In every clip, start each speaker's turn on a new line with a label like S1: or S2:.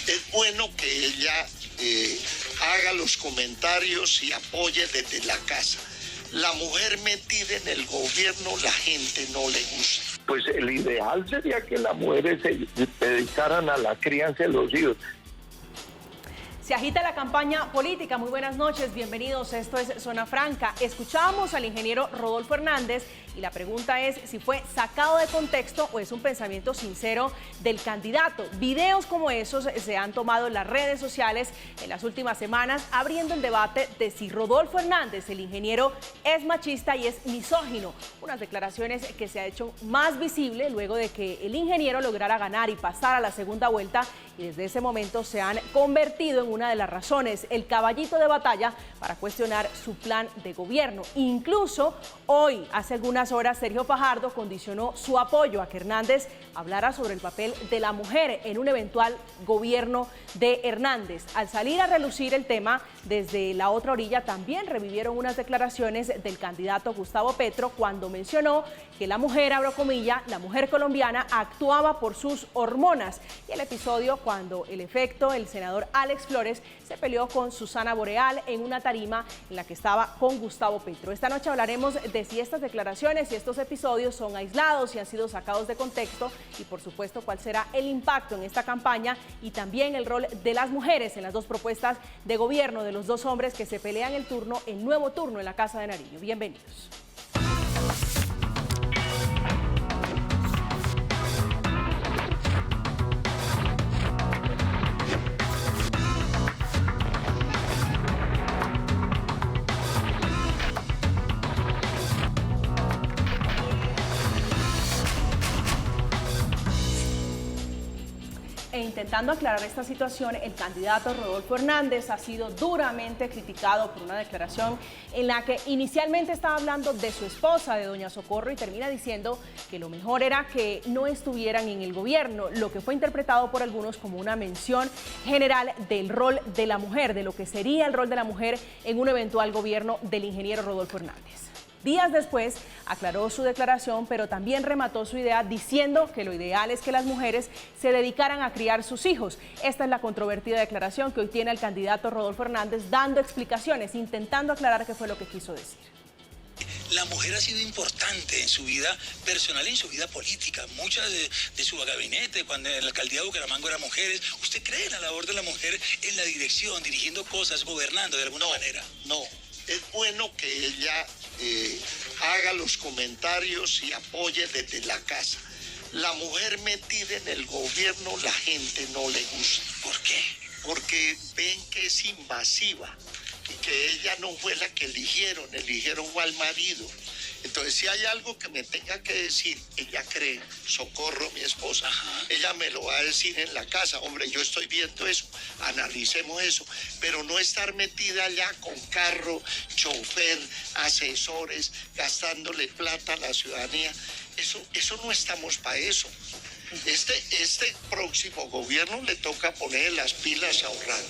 S1: Es bueno que ella haga los comentarios y apoye desde la casa. La mujer metida en el gobierno, la gente no le gusta. Pues el ideal sería que las mujeres se dedicaran a la crianza de los hijos.
S2: Se agita la campaña política. Muy buenas noches, bienvenidos. Esto es Zona Franca. Escuchábamos al ingeniero Rodolfo Hernández y la pregunta es si fue sacado de contexto o es un pensamiento sincero del candidato. Videos como esos se han tomado en las redes sociales en las últimas semanas, abriendo el debate de si Rodolfo Hernández, el ingeniero, es machista y es misógino. Unas declaraciones que se ha hecho más visible luego de que el ingeniero lograra ganar y pasar a la segunda vuelta, y desde ese momento se han convertido en una de las razones, el caballito de batalla para cuestionar su plan de gobierno. Incluso hoy, hace algunas horas, Sergio Fajardo condicionó su apoyo a que Hernández hablara sobre el papel de la mujer en un eventual gobierno de Hernández. Al salir a relucir el tema, desde la otra orilla también revivieron unas declaraciones del candidato Gustavo Petro cuando mencionó que la mujer, abro comillas, la mujer colombiana actuaba por sus hormonas, y el episodio cuando el senador Alex Flores se peleó con Susana Boreal en una tarima en la que estaba con Gustavo Petro. Esta noche hablaremos de si estas declaraciones y estos episodios son aislados, si han sido sacados de contexto y, por supuesto, cuál será el impacto en esta campaña y también el rol de las mujeres en las dos propuestas de gobierno de los dos hombres que se pelean el nuevo turno en la Casa de Nariño. Bienvenidos. Intentando aclarar esta situación, el candidato Rodolfo Hernández ha sido duramente criticado por una declaración en la que inicialmente estaba hablando de su esposa, de doña Socorro, y termina diciendo que lo mejor era que no estuvieran en el gobierno, lo que fue interpretado por algunos como una mención general del rol de la mujer, de lo que sería el rol de la mujer en un eventual gobierno del ingeniero Rodolfo Hernández. Días después aclaró su declaración, pero también remató su idea diciendo que lo ideal es que las mujeres se dedicaran a criar sus hijos. Esta es la controvertida declaración que hoy tiene el candidato Rodolfo Hernández dando explicaciones, intentando aclarar qué fue lo que quiso decir.
S3: La mujer ha sido importante en su vida personal y en su vida política. Muchas de su gabinete, cuando en la alcaldía de Bucaramanga eran mujeres. ¿Usted cree en la labor de la mujer en la dirección, dirigiendo cosas, gobernando de alguna manera?
S1: No, es bueno que ella haga los comentarios y apoye desde la casa. La mujer metida en el gobierno, la gente no le gusta.
S3: ¿Por qué?
S1: Porque ven que es invasiva y que ella no fue la que eligieron fue al marido. Entonces, si hay algo que me tenga que decir, ella cree, Socorro, mi esposa, ella me lo va a decir en la casa. Hombre, yo estoy viendo eso, analicemos eso, pero no estar metida allá con carro, chofer, asesores, gastándole plata a la ciudadanía. Eso no estamos para eso. Este próximo gobierno le toca poner las pilas a ahorrar.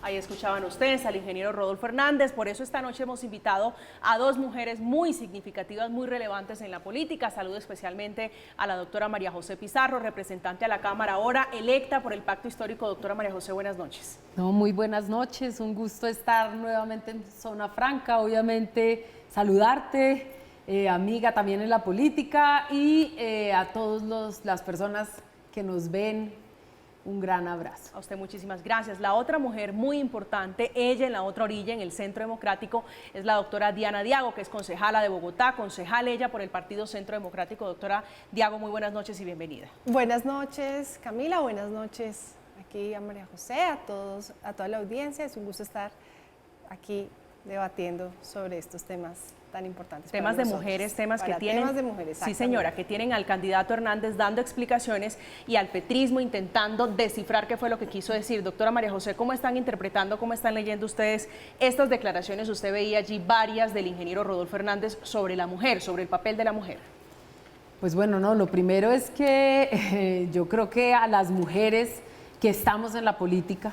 S2: Ahí escuchaban ustedes al ingeniero Rodolfo Hernández. Por eso esta noche hemos invitado a dos mujeres muy significativas, muy relevantes en la política. Saludo especialmente a la doctora María José Pizarro, representante a la Cámara, ahora electa por el Pacto Histórico. Doctora María José, buenas noches.
S4: No, muy buenas noches, un gusto estar nuevamente en Zona Franca, obviamente saludarte, amiga también en la política, y a todas las personas que nos ven. Un gran abrazo.
S2: A usted muchísimas gracias. La otra mujer muy importante, ella en la otra orilla, en el Centro Democrático, es la doctora Diana Diago, que es concejala de Bogotá, concejal ella por el Partido Centro Democrático. Doctora Diago, muy buenas noches y bienvenida.
S5: Buenas noches, Camila, buenas noches aquí a María José, a toda la audiencia. Es un gusto estar aquí debatiendo sobre estos temas tan importantes.
S2: Temas de mujeres, temas que tienen,
S5: temas de mujeres,
S2: sí señora, que tienen al candidato Hernández dando explicaciones y al petrismo intentando descifrar qué fue lo que quiso decir. Doctora María José, ¿cómo están interpretando, cómo están leyendo ustedes estas declaraciones? Usted veía allí varias del ingeniero Rodolfo Hernández sobre la mujer, sobre el papel de la mujer.
S4: Pues bueno, no, lo primero es que yo creo que a las mujeres que estamos en la política,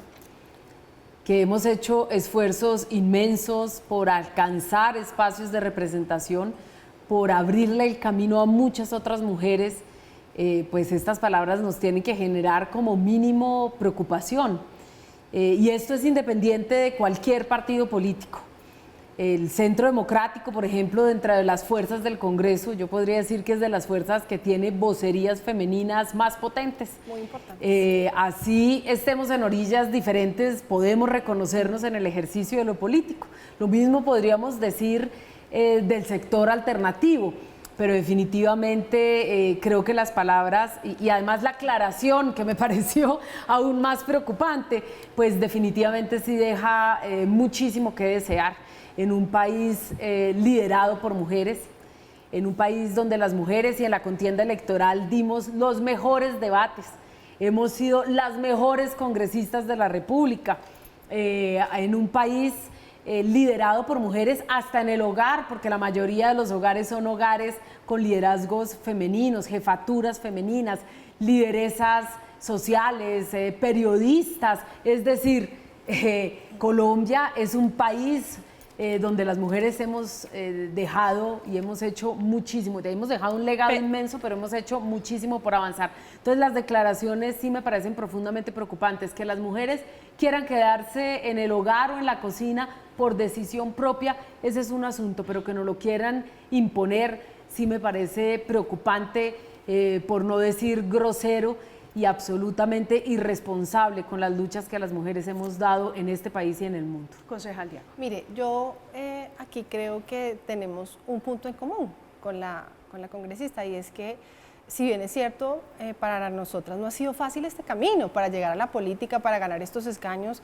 S4: que hemos hecho esfuerzos inmensos por alcanzar espacios de representación, por abrirle el camino a muchas otras mujeres pues estas palabras nos tienen que generar como mínimo preocupación. Y esto es independiente de cualquier partido político. El Centro Democrático, por ejemplo, dentro de las fuerzas del Congreso, yo podría decir que es de las fuerzas que tiene vocerías femeninas más potentes.
S5: Muy importante.
S4: Así estemos en orillas diferentes, podemos reconocernos en el ejercicio de lo político. Lo mismo podríamos decir del sector alternativo, pero definitivamente creo que las palabras y además la aclaración que me pareció aún más preocupante, pues definitivamente sí deja muchísimo que desear. En un país liderado por mujeres, en un país donde las mujeres y en la contienda electoral dimos los mejores debates, hemos sido las mejores congresistas de la República, en un país liderado por mujeres hasta en el hogar, porque la mayoría de los hogares son hogares con liderazgos femeninos, jefaturas femeninas, lideresas sociales, periodistas, es decir, Colombia es un país donde las mujeres hemos dejado y hemos hecho muchísimo, hemos dejado un legado inmenso, pero hemos hecho muchísimo por avanzar. Entonces las declaraciones sí me parecen profundamente preocupantes, que las mujeres quieran quedarse en el hogar o en la cocina por decisión propia, ese es un asunto, pero que no lo quieran imponer sí me parece preocupante, por no decir grosero, y absolutamente irresponsable con las luchas que las mujeres hemos dado en este país y en el mundo.
S2: Concejal Diana.
S5: Mire, yo aquí creo que tenemos un punto en común con la congresista, y es que si bien es cierto, para nosotras no ha sido fácil este camino para llegar a la política, para ganar estos escaños,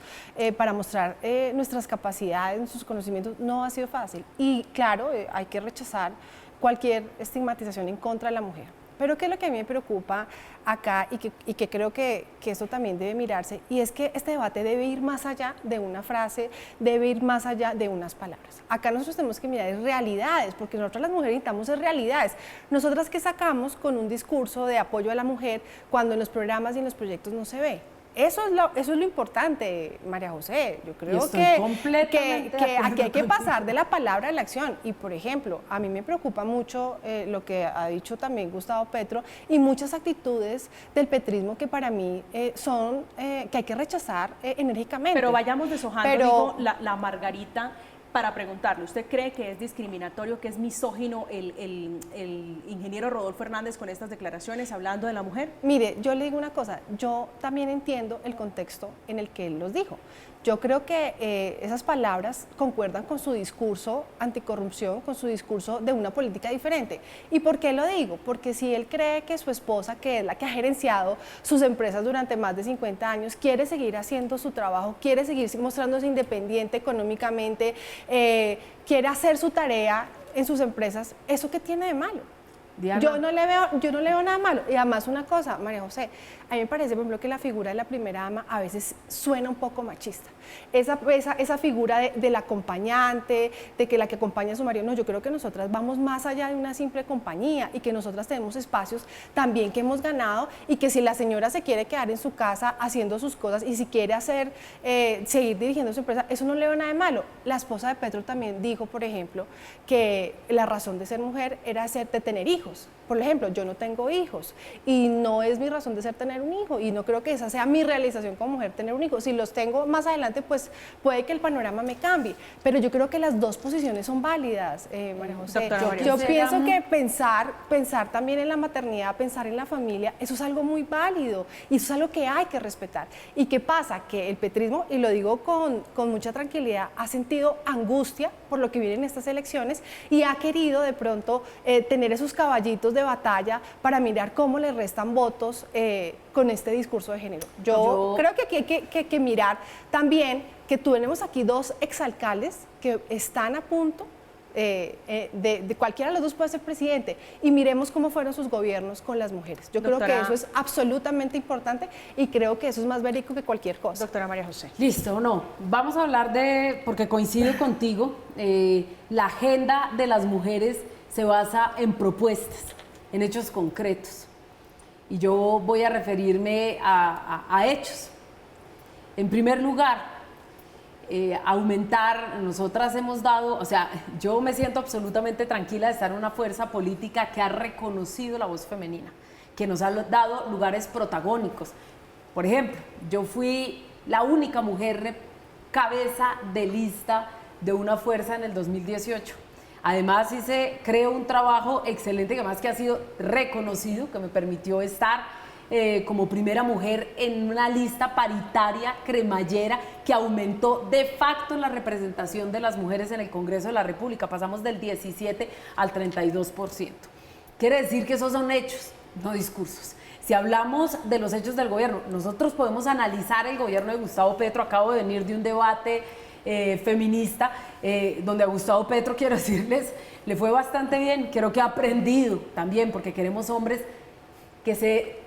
S5: para mostrar nuestras capacidades, nuestros conocimientos, no ha sido fácil. Y claro, hay que rechazar cualquier estigmatización en contra de la mujer. Pero ¿qué es lo que a mí me preocupa acá y que creo que eso también debe mirarse? Y es que este debate debe ir más allá de una frase, debe ir más allá de unas palabras. Acá nosotros tenemos que mirar realidades, porque nosotras las mujeres necesitamos realidades. Nosotras, ¿qué sacamos con un discurso de apoyo a la mujer cuando en los programas y en los proyectos no se ve? Eso es lo importante, María José. Yo creo que aquí hay que pasar de la palabra a la acción. Y, por ejemplo, a mí me preocupa mucho lo que ha dicho también Gustavo Petro y muchas actitudes del petrismo que para mí son que hay que rechazar enérgicamente.
S2: Pero vayamos deshojando, la Margarita, para preguntarle, ¿usted cree que es discriminatorio, que es misógino el ingeniero Rodolfo Hernández con estas declaraciones hablando de la mujer?
S5: Mire, yo le digo una cosa, yo también entiendo el contexto en el que él los dijo. Yo creo que esas palabras concuerdan con su discurso anticorrupción, con su discurso de una política diferente. ¿Y por qué lo digo? Porque si él cree que su esposa, que es la que ha gerenciado sus empresas durante más de 50 años, quiere seguir haciendo su trabajo, quiere seguir mostrándose independiente económicamente, quiere hacer su tarea en sus empresas, ¿eso qué tiene de malo? Diana. Yo no le veo nada malo. Y además una cosa, María José, a mí me parece, por ejemplo, que la figura de la primera dama a veces suena un poco machista. Esa figura del acompañante, de que la que acompaña a su marido, no, yo creo que nosotras vamos más allá de una simple compañía y que nosotras tenemos espacios también que hemos ganado y que si la señora se quiere quedar en su casa haciendo sus cosas y si quiere seguir dirigiendo su empresa, eso no le veo nada de malo. La esposa de Petro también dijo, por ejemplo, que la razón de ser mujer era de tener hijos. Por ejemplo, yo no tengo hijos y no es mi razón de ser tener un hijo y no creo que esa sea mi realización como mujer, tener un hijo. Si los tengo más adelante, pues puede que el panorama me cambie, pero yo creo que las dos posiciones son válidas, María José. Yo pienso que pensar también en la maternidad, pensar en la familia, eso es algo muy válido y eso es algo que hay que respetar. ¿Y qué pasa? Que el petrismo, y lo digo con mucha tranquilidad, ha sentido angustia por lo que viene en estas elecciones y ha querido de pronto tener esos caballitos de batalla para mirar cómo le restan votos con este discurso de género. Yo creo que aquí hay que mirar también que tenemos aquí dos exalcaldes que están a punto de cualquiera de los dos puede ser presidente y miremos cómo fueron sus gobiernos con las mujeres. Yo creo que eso es absolutamente importante y creo que eso es más verídico que cualquier cosa.
S2: Doctora María José.
S4: Listo, no. Vamos a hablar porque coincido contigo, la agenda de las mujeres se basa en propuestas, en hechos concretos. Y yo voy a referirme a hechos. En primer lugar, aumentar, nosotras hemos dado, o sea, yo me siento absolutamente tranquila de estar en una fuerza política que ha reconocido la voz femenina, que nos ha dado lugares protagónicos. Por ejemplo, yo fui la única mujer cabeza de lista de una fuerza en el 2018. Además creo un trabajo excelente, que además que ha sido reconocido, que me permitió estar como primera mujer en una lista paritaria cremallera que aumentó de facto la representación de las mujeres en el Congreso de la República. Pasamos del 17 al 32%. Quiere decir que esos son hechos, no discursos. Si hablamos de los hechos del gobierno, nosotros podemos analizar el gobierno de Gustavo Petro. Acabo de venir de un debate feminista, donde a Gustavo Petro, quiero decirles, le fue bastante bien. Creo que ha aprendido también, porque queremos hombres que se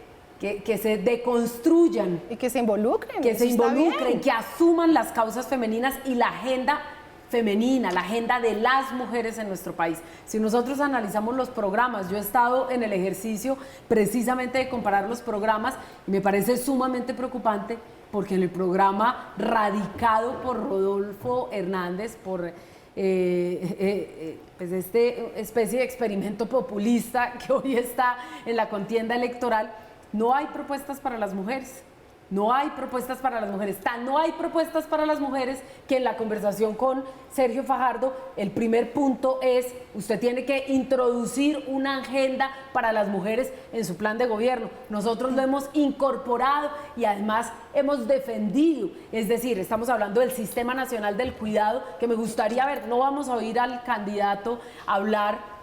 S4: deconstruyan.
S5: Y que se involucren.
S4: Que se involucren, que asuman las causas femeninas y la agenda femenina, la agenda de las mujeres en nuestro país. Si nosotros analizamos los programas, yo he estado en el ejercicio precisamente de comparar los programas y me parece sumamente preocupante, porque en el programa radicado por Rodolfo Hernández, por pues especie de experimento populista que hoy está en la contienda electoral, no hay propuestas para las mujeres. No hay propuestas para las mujeres. No hay propuestas para las mujeres que en la conversación con Sergio Fajardo, el primer punto es: usted tiene que introducir una agenda para las mujeres en su plan de gobierno. Nosotros lo hemos incorporado y además hemos defendido. Es decir, estamos hablando del Sistema Nacional del Cuidado, que me gustaría ver. No vamos a oír al candidato hablar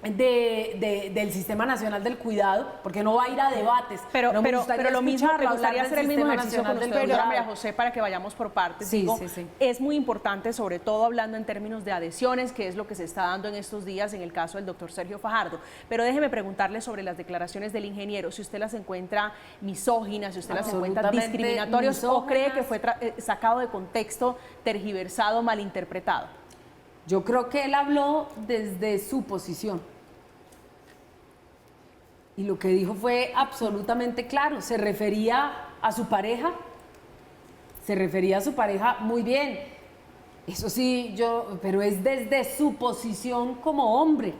S4: del Sistema Nacional del Cuidado, porque no va a ir a debates.
S2: Pero lo mismo, me gustaría hacer el mismo ejercicio con usted, doctora María José, para que vayamos por partes.
S4: Sí.
S2: Es muy importante, sobre todo hablando en términos de adhesiones, que es lo que se está dando en estos días en el caso del doctor Sergio Fajardo. Pero déjeme preguntarle sobre las declaraciones del ingeniero, si usted las encuentra misóginas, si usted las encuentra discriminatorias, o cree que fue sacado de contexto, tergiversado, malinterpretado.
S4: Yo creo que él habló desde su posición. Y lo que dijo fue absolutamente claro. Se refería a su pareja muy bien. Eso sí, pero es desde su posición como hombre,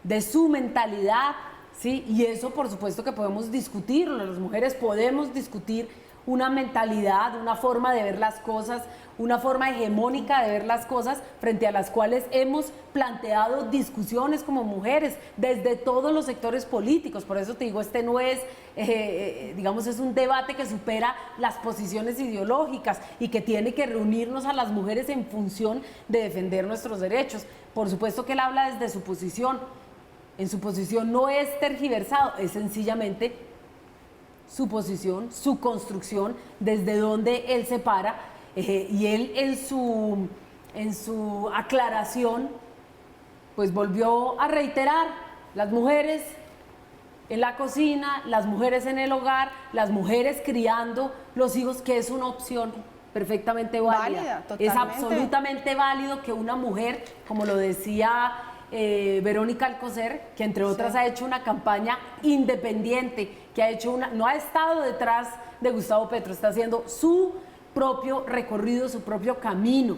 S4: de su mentalidad, ¿sí? Y eso por supuesto que podemos discutirlo. Las mujeres podemos discutir una mentalidad, una forma de ver las cosas, una forma hegemónica de ver las cosas, frente a las cuales hemos planteado discusiones como mujeres desde todos los sectores políticos. Por eso te digo, este no es, digamos, es un debate que supera las posiciones ideológicas y que tiene que reunirnos a las mujeres en función de defender nuestros derechos. Por supuesto que él habla desde su posición. En su posición no es tergiversado, es sencillamente su posición, su construcción, desde donde él se para, y él en su aclaración pues volvió a reiterar: las mujeres en la cocina, las mujeres en el hogar, las mujeres criando los hijos, que es una opción perfectamente válida. Es absolutamente válido que una mujer, como lo decía Verónica Alcocer, que entre otras ha hecho una campaña independiente, que ha hecho no ha estado detrás de Gustavo Petro, está haciendo su propio recorrido, su propio camino,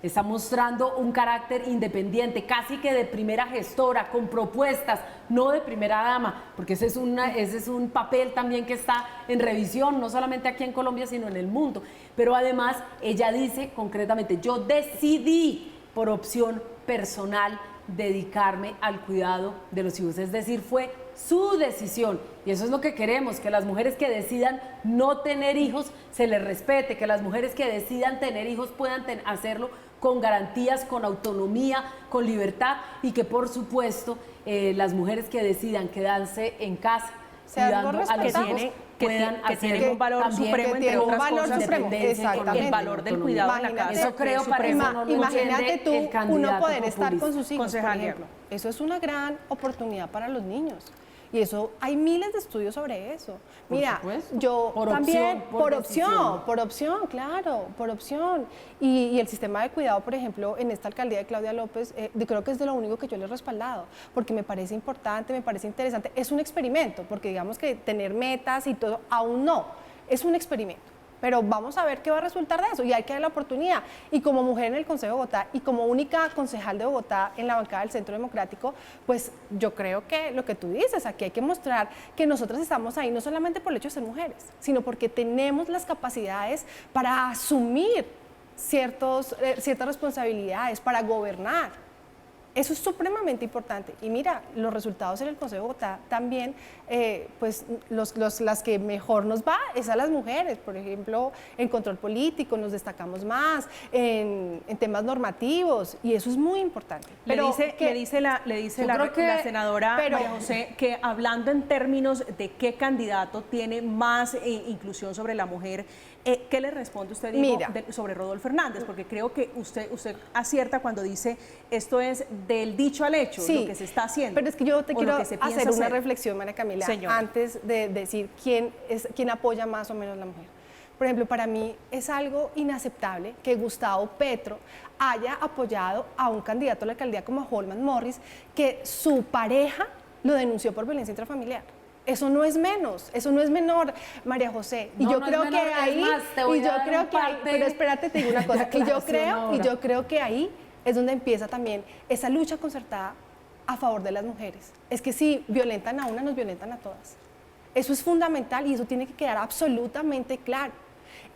S4: está mostrando un carácter independiente, casi que de primera gestora, con propuestas, no de primera dama, porque ese es un papel también que está en revisión, no solamente aquí en Colombia, sino en el mundo. Pero además ella dice concretamente: yo decidí por opción personal dedicarme al cuidado de los hijos. Es decir, fue su decisión, y eso es lo que queremos, que las mujeres que decidan no tener hijos se les respete, que las mujeres que decidan tener hijos puedan hacerlo con garantías, con autonomía, con libertad, y que por supuesto las mujeres que decidan quedarse en casa cuidando a los hijos puedan hacer
S2: un valor supremo, entre otras cosas, el valor del cuidado en la casa.
S4: Eso creo, para eso no lo
S5: imagínate tú,
S4: el candidato
S5: uno poder
S4: populista.
S5: estar con sus hijos, por ejemplo. Eso es una gran oportunidad para los niños. Y eso, hay miles de estudios sobre eso. Mira, yo también, por opción, claro, por opción. Y el sistema de cuidado, por ejemplo, en esta alcaldía de Claudia López, creo que es de lo único que yo le he respaldado, porque me parece importante, me parece interesante. Es un experimento, porque digamos que tener metas y todo, aún no, es un experimento. pero vamos a ver qué va a resultar de eso y hay que dar la oportunidad. Y como mujer en el Consejo de Bogotá y como única concejal de Bogotá en la bancada del Centro Democrático, pues yo creo que lo que tú dices, aquí hay que mostrar que nosotras estamos ahí no solamente por el hecho de ser mujeres, sino porque tenemos las capacidades para asumir ciertas responsabilidades, para gobernar. Eso es supremamente importante. Y mira, los resultados en el Consejo de Bogotá también, pues las que mejor nos va es a las mujeres. Por ejemplo, en control político nos destacamos más, en temas normativos, y eso es muy importante.
S2: Pero le dice la senadora María José que hablando en términos de qué candidato tiene más inclusión sobre la mujer, ¿qué le responde usted sobre Rodolfo Hernández? Porque creo que usted acierta cuando dice esto es del dicho al hecho,
S5: sí,
S2: lo que se está haciendo.
S5: Pero es que yo te quiero hacer una reflexión, María Camila, antes de decir quién apoya más o menos a la mujer. Por ejemplo, para mí es algo inaceptable que Gustavo Petro haya apoyado a un candidato a la alcaldía como Holman Morris, que su pareja lo denunció por violencia intrafamiliar. Eso no es menos, eso no es menor, María José. Y yo creo que ahí, pero espérate, te digo una cosa, y yo creo que ahí es donde empieza también esa lucha concertada a favor de las mujeres. Es que si violentan a una, nos violentan a todas. Eso es fundamental y eso tiene que quedar absolutamente claro.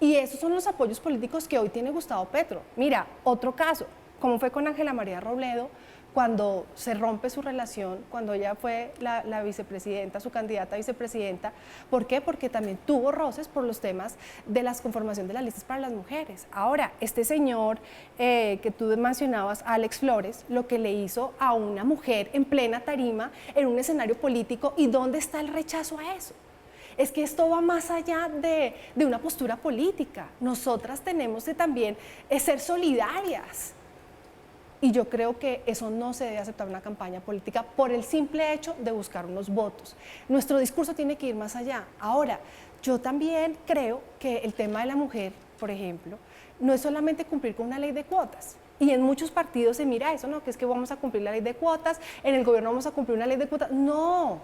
S5: Y esos son los apoyos políticos que hoy tiene Gustavo Petro. Mira, otro caso, como fue con Ángela María Robledo, cuando se rompe su relación, cuando ella fue la vicepresidenta, su candidata a vicepresidenta. ¿Por qué? Porque también tuvo roces por los temas de la conformación de las listas para las mujeres. Ahora, este señor que tú mencionabas, Alex Flores, lo que le hizo a una mujer en plena tarima, en un escenario político, ¿y dónde está el rechazo a eso? Es que esto va más allá de una postura política. Nosotras tenemos que también ser solidarias. Y yo creo que eso no se debe aceptar en una campaña política por el simple hecho de buscar unos votos. Nuestro discurso tiene que ir más allá. Ahora, yo también creo que el tema de la mujer, por ejemplo, no es solamente cumplir con una ley de cuotas. Y en muchos partidos se mira eso, ¿no? Que es que vamos a cumplir la ley de cuotas, en el gobierno vamos a cumplir una ley de cuotas. No,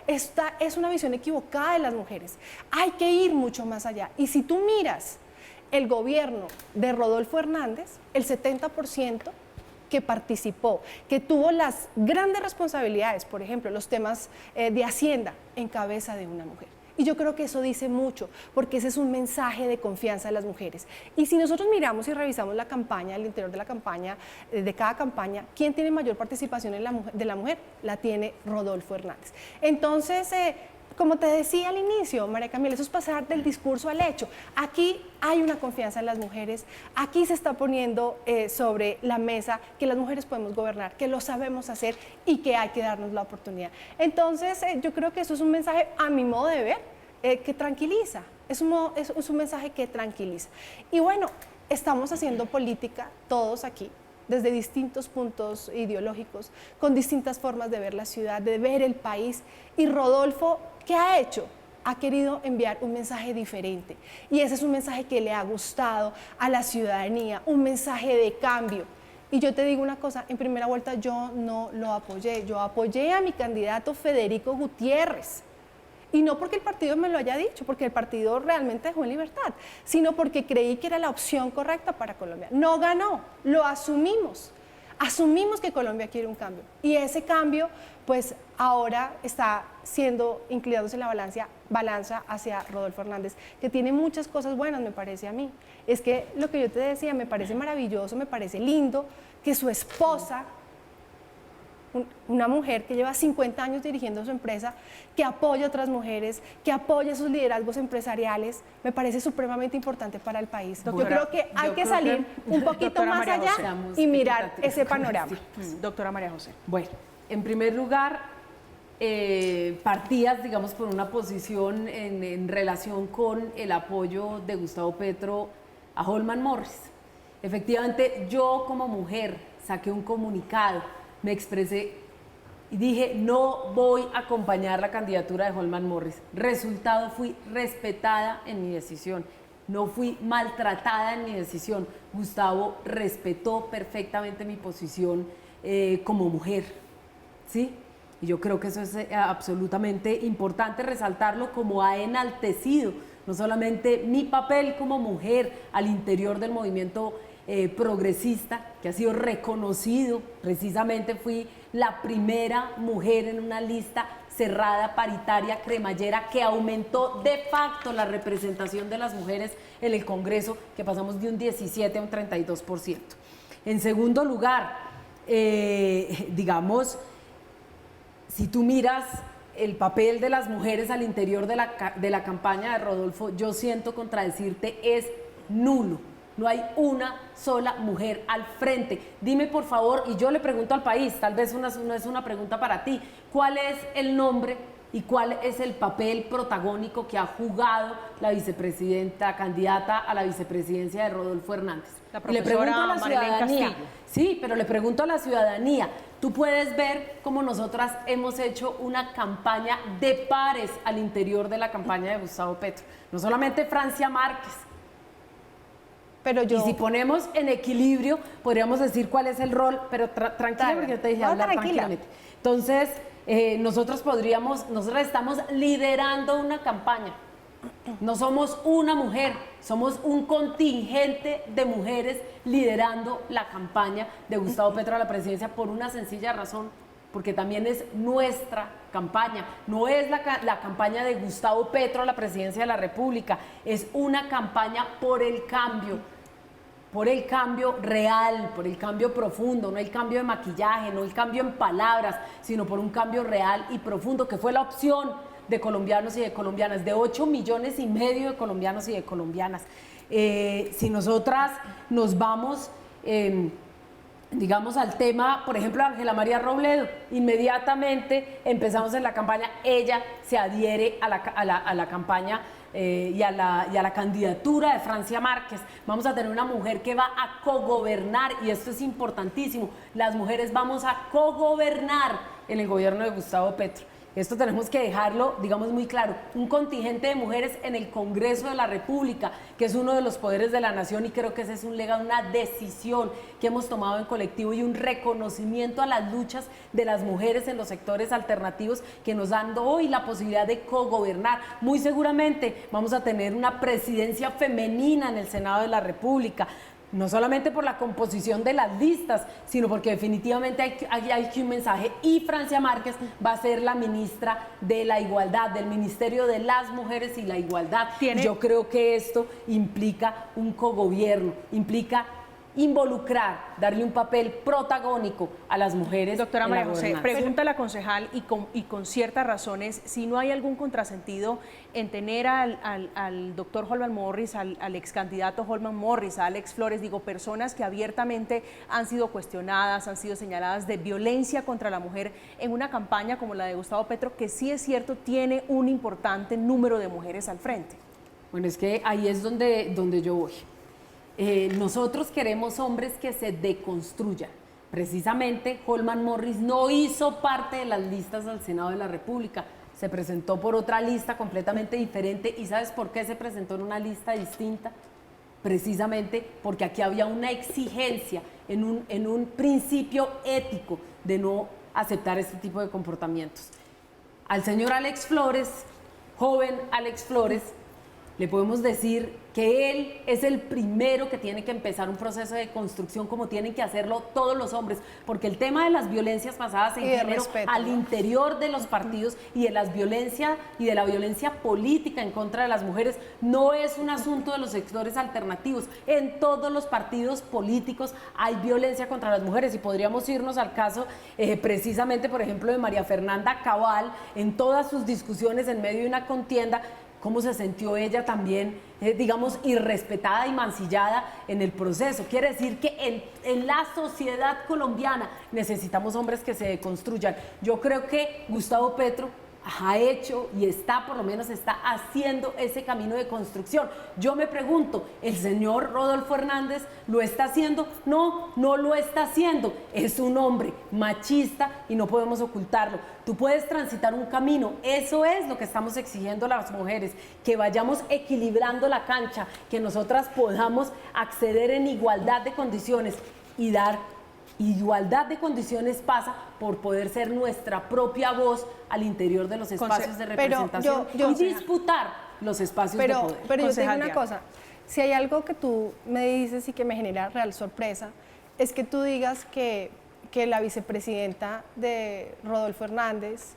S5: esta es una visión equivocada de las mujeres. Hay que ir mucho más allá. Y si tú miras el gobierno de Rodolfo Hernández, el 70% que participó, que tuvo las grandes responsabilidades, por ejemplo, los temas de Hacienda, en cabeza de una mujer. Y yo creo que eso dice mucho, porque ese es un mensaje de confianza de las mujeres. Y si nosotros miramos y revisamos la campaña, el interior de la campaña, de cada campaña, ¿quién tiene mayor participación de la mujer? La tiene Rodolfo Hernández. Entonces, como te decía al inicio, María Camila, eso es pasar del discurso al hecho. Aquí hay una confianza en las mujeres, aquí se está poniendo sobre la mesa que las mujeres podemos gobernar, que lo sabemos hacer y que hay que darnos la oportunidad. Entonces, yo creo que eso es un mensaje, a mi modo de ver, que tranquiliza, es un mensaje que tranquiliza. Y bueno, estamos haciendo política todos aquí, desde distintos puntos ideológicos, con distintas formas de ver la ciudad, de ver el país. Y Rodolfo, ¿qué ha hecho? Ha querido enviar un mensaje diferente. Y ese es un mensaje que le ha gustado a la ciudadanía, un mensaje de cambio. Y yo te digo una cosa, en primera vuelta yo no lo apoyé, yo apoyé a mi candidato Federico Gutiérrez. Y no porque el partido me lo haya dicho, porque el partido realmente dejó en libertad, sino porque creí que era la opción correcta para Colombia. No ganó, lo asumimos. Asumimos que Colombia quiere un cambio. Y ese cambio, pues ahora está siendo inclinándose la balanza hacia Rodolfo Hernández, que tiene muchas cosas buenas, me parece a mí. Es que lo que yo te decía, me parece maravilloso, me parece lindo que su esposa, una mujer que lleva 50 años dirigiendo su empresa, que apoya a otras mujeres, que apoya sus liderazgos empresariales, me parece supremamente importante para el país. Yo creo que hay que salir un poquito más allá y mirar ese panorama.
S2: Sí. Doctora María José.
S4: Bueno, en primer lugar, partías, digamos, por una posición en relación con el apoyo de Gustavo Petro a Holman Morris. Efectivamente, yo como mujer saqué un comunicado, me expresé y dije, no voy a acompañar la candidatura de Holman Morris. Resultado, fui respetada en mi decisión, no fui maltratada en mi decisión. Gustavo respetó perfectamente mi posición como mujer, ¿sí? Y yo creo que eso es absolutamente importante resaltarlo, como ha enaltecido no solamente mi papel como mujer al interior del movimiento progresista, que ha sido reconocido, precisamente fui la primera mujer en una lista cerrada, paritaria, cremallera, que aumentó de facto la representación de las mujeres en el Congreso, que pasamos de un 17 a un 32%. En segundo lugar, digamos, si tú miras el papel de las mujeres al interior de la campaña de Rodolfo, yo siento contradecirte, es nulo. No hay una sola mujer al frente. Dime, por favor, y yo le pregunto al país, tal vez no es una pregunta para ti, ¿cuál es el nombre y cuál es el papel protagónico que ha jugado la vicepresidenta, candidata a la vicepresidencia de Rodolfo Hernández?
S2: La profesora Marlene Castillo.
S4: Sí, pero le pregunto a la ciudadanía, tú puedes ver cómo nosotras hemos hecho una campaña de pares al interior de la campaña de Gustavo Petro. No solamente Francia Márquez.
S5: Pero
S4: y si ponemos en equilibrio, podríamos decir cuál es el rol, pero tranquila, porque yo te dije hablar tranquilamente. Entonces, nosotros estamos liderando una campaña. No somos una mujer, somos un contingente de mujeres liderando la campaña de Gustavo Petro a la presidencia por una sencilla razón, porque también es nuestra campaña, no es la campaña de Gustavo Petro a la presidencia de la República, es una campaña por el cambio real, por el cambio profundo, no el cambio de maquillaje, no el cambio en palabras, sino por un cambio real y profundo, que fue la opción de colombianos y de colombianas, de 8,5 millones de colombianos y de colombianas. Si nosotras nos vamos, digamos, al tema, por ejemplo, de Ángela María Robledo, inmediatamente empezamos en la campaña, ella se adhiere a la campaña y a la candidatura de Francia Márquez. Vamos a tener una mujer que va a cogobernar, y esto es importantísimo, las mujeres vamos a cogobernar en el gobierno de Gustavo Petro. Esto tenemos que dejarlo, digamos, muy claro. Un contingente de mujeres en el Congreso de la República, que es uno de los poderes de la nación, y creo que ese es un legado, una decisión que hemos tomado en colectivo y un reconocimiento a las luchas de las mujeres en los sectores alternativos que nos dan hoy la posibilidad de cogobernar. Muy seguramente vamos a tener una presidencia femenina en el Senado de la República. No solamente por la composición de las listas, sino porque definitivamente hay un mensaje, y Francia Márquez va a ser la ministra de la Igualdad, del Ministerio de las Mujeres y la Igualdad. Yo creo que esto implica un cogobierno, implica involucrar, darle un papel protagónico a las mujeres.
S2: Doctora María José, pregunta a la concejal, y con ciertas razones, si no hay algún contrasentido en tener al doctor Holman Morris, al ex candidato Holman Morris, a Alex Flores, digo, personas que abiertamente han sido cuestionadas, han sido señaladas de violencia contra la mujer en una campaña como la de Gustavo Petro, que sí es cierto, tiene un importante número de mujeres al frente.
S4: Bueno, es que ahí es donde yo voy. Nosotros queremos hombres que se deconstruyan. Precisamente Holman Morris no hizo parte de las listas del Senado de la República, se presentó por otra lista completamente diferente. ¿Y sabes por qué se presentó en una lista distinta? Precisamente porque aquí había una exigencia en un principio ético de no aceptar este tipo de comportamientos. Al señor Alex Flores, joven Alex Flores, le podemos decir que él es el primero que tiene que empezar un proceso de construcción, como tienen que hacerlo todos los hombres, porque el tema de las violencias basadas en género al interior de los partidos y de la violencia política en contra de las mujeres no es un asunto de los sectores alternativos. En todos los partidos políticos hay violencia contra las mujeres, y podríamos irnos al caso precisamente, por ejemplo, de María Fernanda Cabal, en todas sus discusiones en medio de una contienda, cómo se sintió ella también, digamos, irrespetada y mancillada en el proceso. Quiere decir que en la sociedad colombiana necesitamos hombres que se deconstruyan. Yo creo que Gustavo Petro ha hecho y por lo menos está haciendo ese camino de construcción. Yo me pregunto, ¿el señor Rodolfo Hernández lo está haciendo? No, no lo está haciendo. Es un hombre machista y no podemos ocultarlo. Tú puedes transitar un camino, eso es lo que estamos exigiendo las mujeres, que vayamos equilibrando la cancha, que nosotras podamos acceder en igualdad de condiciones, y dar igualdad de condiciones pasa por poder ser nuestra propia voz al interior de los espacios de representación y disputar los espacios de poder.
S5: Pero yo te digo
S2: Concejal
S5: una
S2: Diana.
S5: cosa, si hay algo que tú me dices y que me genera real sorpresa, es que tú digas que la vicepresidenta de Rodolfo Hernández,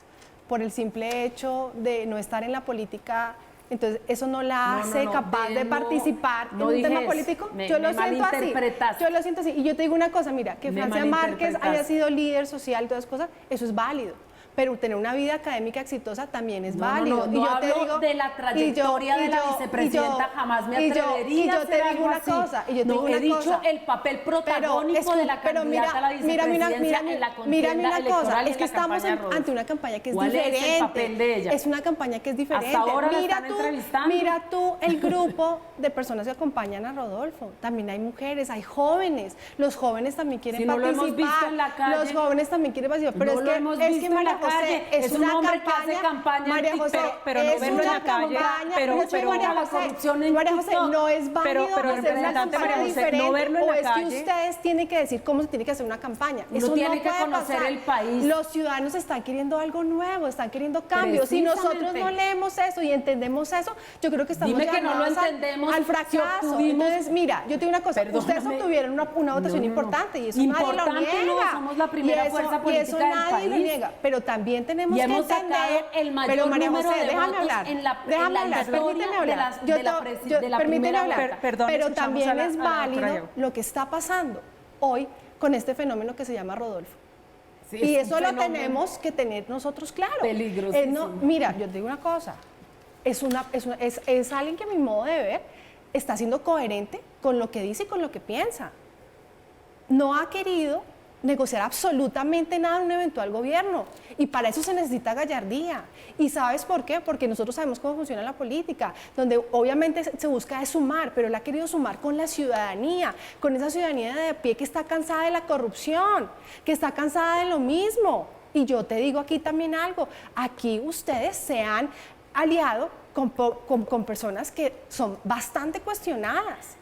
S5: por el simple hecho de no estar en la política, entonces eso no la hace capaz de participar en un tema político. Yo lo siento así. Yo lo siento así. Y yo te digo una cosa, mira, que Francia Márquez haya sido líder social y todas esas cosas, eso es válido. Pero tener una vida académica exitosa también es válido.
S4: No, hablo de la trayectoria de la vicepresidenta, jamás me atrevería a hacer algo así. No, he dicho el papel protagónico de la candidata a la vicepresidencia en la contienda electoral y
S5: es que estamos ante una campaña que es
S4: diferente.
S5: diferente.
S4: ¿Cuál es el papel de ella?
S5: Es una campaña que es diferente.
S4: Hasta ahora la están entrevistando.
S5: Mira tú el grupo de personas que acompañan a Rodolfo. También hay mujeres, hay jóvenes. Los jóvenes también quieren participar.
S4: Lo hemos visto en la calle.
S5: Los jóvenes también quieren participar. Pero es que María José
S4: es un hombre que hace campaña,
S5: María José,
S2: pero no verlo en la calle, pero
S5: María José, no es válido
S2: pero
S5: hacer una campaña diferente,
S2: no verlo en la calle.
S5: O es que ustedes tienen que decir cómo se tiene que hacer una campaña.
S4: Eso tiene que conocer el país.
S5: Los ciudadanos están queriendo algo nuevo, están queriendo cambio. Si nosotros no leemos eso y entendemos eso, yo creo que estamos llamados al fracaso. Entonces, mira, yo te digo una cosa, ustedes obtuvieron una votación importante y eso nadie lo niega.
S4: Somos la primera fuerza política del país.
S5: Nadie lo niega, pero también tenemos que entender,
S4: el mayor
S5: pero María
S4: número
S5: José,
S4: de
S5: déjame
S4: votos
S5: hablar,
S4: en la
S5: permíteme hablar, permíteme hablar, pero también es válido lo que está pasando hoy con este fenómeno que se llama Rodolfo.
S4: Sí,
S5: y eso lo tenemos que tener nosotros claro.
S4: Peligrosísimo.
S5: Mira, yo te digo una cosa, es alguien que a mi modo de ver está siendo coherente con lo que dice y con lo que piensa. No ha querido negociar absolutamente nada en un eventual gobierno y para eso se necesita gallardía. ¿Y sabes por qué? Porque nosotros sabemos cómo funciona la política, donde obviamente se busca de sumar, pero él ha querido sumar con la ciudadanía, con esa ciudadanía de a pie que está cansada de la corrupción, que está cansada de lo mismo. Y yo te digo aquí también algo, aquí ustedes se han aliado con personas que son bastante cuestionadas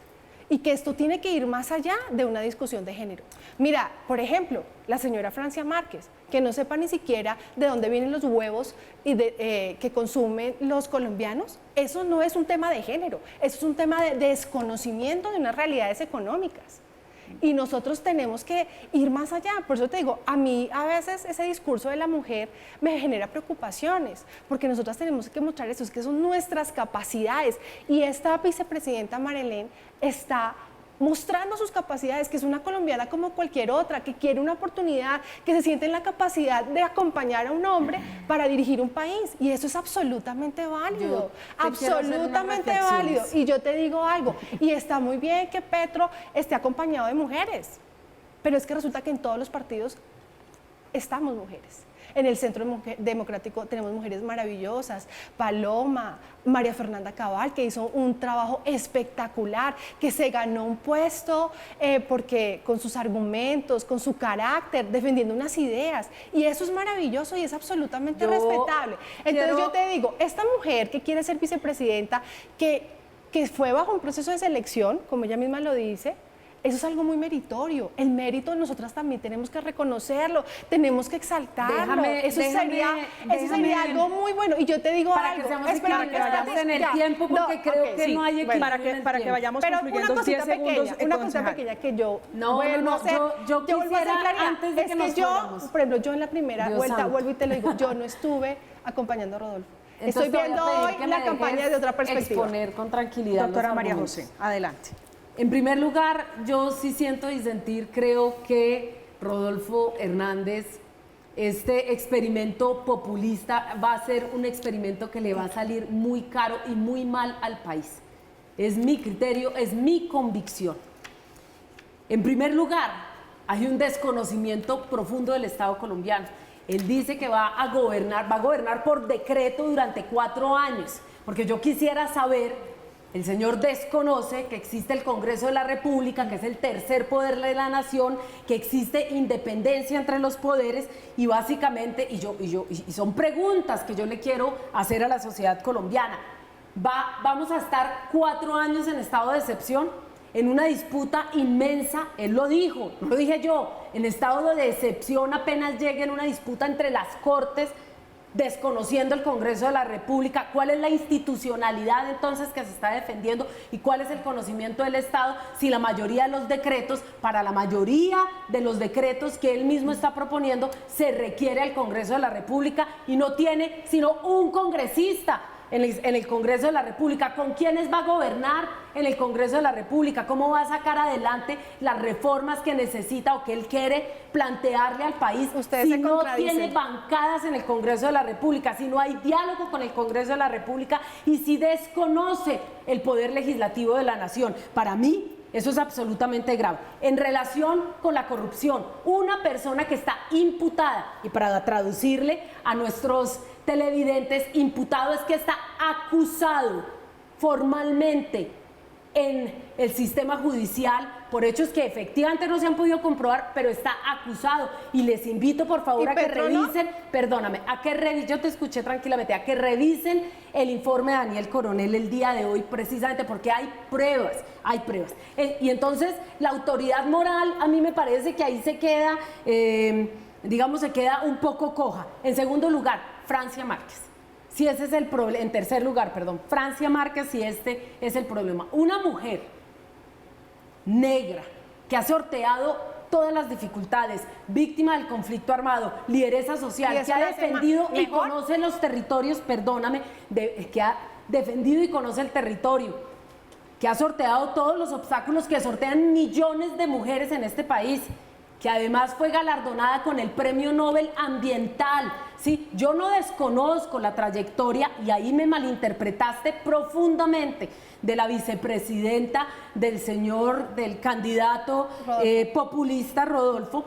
S5: y que esto tiene que ir más allá de una discusión de género. Mira, por ejemplo, la señora Francia Márquez, que no sepa ni siquiera de dónde vienen los huevos que consumen los colombianos, eso no es un tema de género, eso es un tema de desconocimiento de unas realidades económicas. Y nosotros tenemos que ir más allá. Por eso te digo, a mí a veces ese discurso de la mujer me genera preocupaciones, porque nosotras tenemos que mostrar eso, es que son nuestras capacidades. Y esta vicepresidenta Marelén está mostrando sus capacidades, que es una colombiana como cualquier otra, que quiere una oportunidad, que se siente en la capacidad de acompañar a un hombre para dirigir un país. Y eso es absolutamente válido, absolutamente válido. Y yo te digo algo, y está muy bien que Petro esté acompañado de mujeres, pero es que resulta que en todos los partidos estamos mujeres. En el Centro Democrático tenemos mujeres maravillosas, Paloma, María Fernanda Cabal, que hizo un trabajo espectacular, que se ganó un puesto porque con sus argumentos, con su carácter, defendiendo unas ideas, y eso es maravilloso y es absolutamente respetable. Entonces yo te digo, esta mujer que quiere ser vicepresidenta, que fue bajo un proceso de selección, como ella misma lo dice, eso es algo muy meritorio. El mérito nosotras también tenemos que reconocerlo, tenemos que exaltarlo. Eso sería algo muy bueno. Y yo te digo
S4: para
S5: algo.
S4: Que seamos para que vayamos en el tiempo, porque creo que no hay equilibrio
S2: para que vayamos concluyendo 10 segundos.
S5: Una cosa pequeña que yo
S4: yo quisiera, antes de que nos fuéramos.
S5: Por ejemplo, yo en la primera vuelta, vuelvo y te lo digo, yo no estuve acompañando a Rodolfo. Estoy viendo hoy la campaña desde otra perspectiva.
S4: Exponer con tranquilidad.
S2: Doctora María José, adelante.
S4: En primer lugar, yo sí siento y sentir, creo que Rodolfo Hernández, este experimento populista va a ser un experimento que le va a salir muy caro y muy mal al país. Es mi criterio, es mi convicción. En primer lugar, hay un desconocimiento profundo del Estado colombiano. Él dice que va a gobernar por decreto durante 4 años, porque yo quisiera saber. El señor desconoce que existe el Congreso de la República, que es el tercer poder de la nación, que existe independencia entre los poderes y básicamente, y son preguntas que yo le quiero hacer a la sociedad colombiana. Vamos a estar 4 años en estado de excepción, en una disputa inmensa, él lo dijo, no lo dije yo, en estado de excepción apenas llegue en una disputa entre las Cortes desconociendo el Congreso de la República, cuál es la institucionalidad entonces que se está defendiendo y cuál es el conocimiento del Estado si la mayoría de los decretos, para la mayoría de los decretos que él mismo está proponiendo, se requiere al Congreso de la República y no tiene sino un congresista en el Congreso de la República. ¿Con quiénes va a gobernar en el Congreso de la República? ¿Cómo va a sacar adelante las reformas que necesita o que él quiere plantearle al país si no tiene bancadas en el Congreso de la República, si no hay diálogo con el Congreso de la República y si desconoce el poder legislativo de la nación? Para mí, eso es absolutamente grave. En relación con la corrupción, una persona que está imputada, y para traducirle a nuestros televidentes, imputado es que está acusado formalmente en el sistema judicial por hechos que efectivamente no se han podido comprobar, pero está acusado. Y les invito por favor a que revisen, perdóname, a que revisen, yo te escuché tranquilamente, a que revisen el informe de Daniel Coronel el día de hoy, precisamente porque hay pruebas, hay pruebas. Y entonces la autoridad moral a mí me parece que ahí se queda, digamos, se queda un poco coja. En segundo lugar, Francia Márquez. Si ese es el problema, en tercer lugar, perdón, Francia Márquez, si este es el problema. Una mujer negra que ha sorteado todas las dificultades, víctima del conflicto armado, lideresa social, que ha defendido y conoce los territorios, perdóname, que ha defendido y conoce el territorio, que ha sorteado todos los obstáculos que sortean millones de mujeres en este país, que además fue galardonada con el Premio Nobel Ambiental. Sí, yo no desconozco la trayectoria, y ahí me malinterpretaste profundamente, de la vicepresidenta del candidato populista Rodolfo.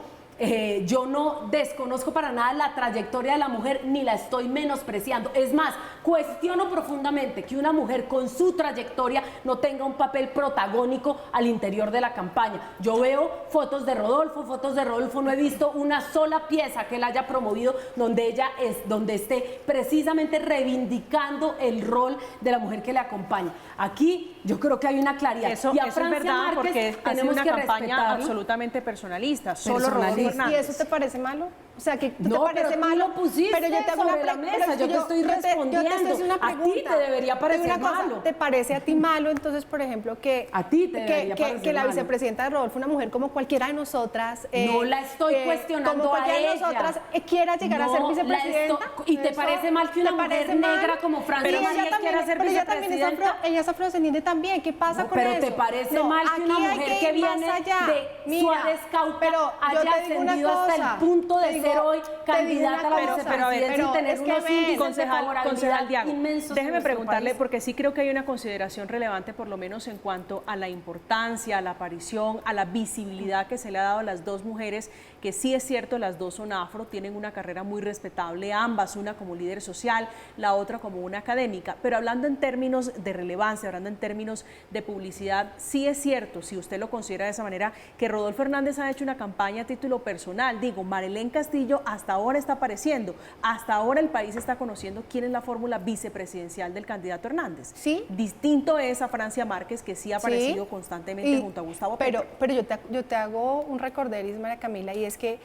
S4: Yo no desconozco para nada la trayectoria de la mujer, ni la estoy menospreciando. Es más, cuestiono profundamente que una mujer con su trayectoria no tenga un papel protagónico al interior de la campaña. Yo veo fotos de Rodolfo, no he visto una sola pieza que él haya promovido donde esté precisamente reivindicando el rol de la mujer que le acompaña. Aquí yo creo que hay una claridad.
S2: Eso es verdad, porque ha sido una campaña absolutamente personalista, solo Rodolfo Hernández.
S5: ¿Y eso te parece malo? O sea, que
S4: no,
S5: te parece malo.
S4: Lo pusiste pero yo te hago sobre la mesa, yo te estoy respondiendo. Yo te una pregunta. A ti te debería parecer malo.
S5: ¿Te parece a ti malo, entonces, por ejemplo, que
S4: a ti te debería parecer
S5: que la vicepresidenta de Rodolfo, una mujer como cualquiera de nosotras,
S4: no la estoy cuestionando
S5: como cualquiera
S4: a ella.
S5: de nosotras quiera llegar a ser vicepresidenta?
S4: ¿Y te parece mal que una mujer negra como Francia Márquez quiera ser vicepresidenta?
S5: Ella es afrodescendiente también. ¿Qué pasa con eso?
S4: Pero te parece mal que una mujer que viene de Suárez Cauca haya ascendido hasta el punto de ser hoy candidata a la vicepresidencia y tener unos índices de favorabilidad inmensos?
S2: Déjeme preguntarle, porque sí creo que hay una consideración relevante, por lo menos en cuanto a la importancia, a la aparición, a la visibilidad que se le ha dado a las dos mujeres, que sí es cierto, las dos son afro, tienen una carrera muy respetable, ambas, una como líder social, la otra como una académica, pero hablando en términos de relevancia, hablando en términos de publicidad, sí es cierto, si usted lo considera de esa manera, que Rodolfo Hernández ha hecho una campaña a título personal. Digo, Marelén Castillo hasta ahora está apareciendo, hasta ahora el país está conociendo quién es la fórmula vicepresidencial del candidato Hernández.
S5: Sí.
S2: Distinto es a Francia Márquez, que sí ha aparecido constantemente junto a Gustavo Petro.
S5: Pero yo te hago un recorderis, María Camila, y es que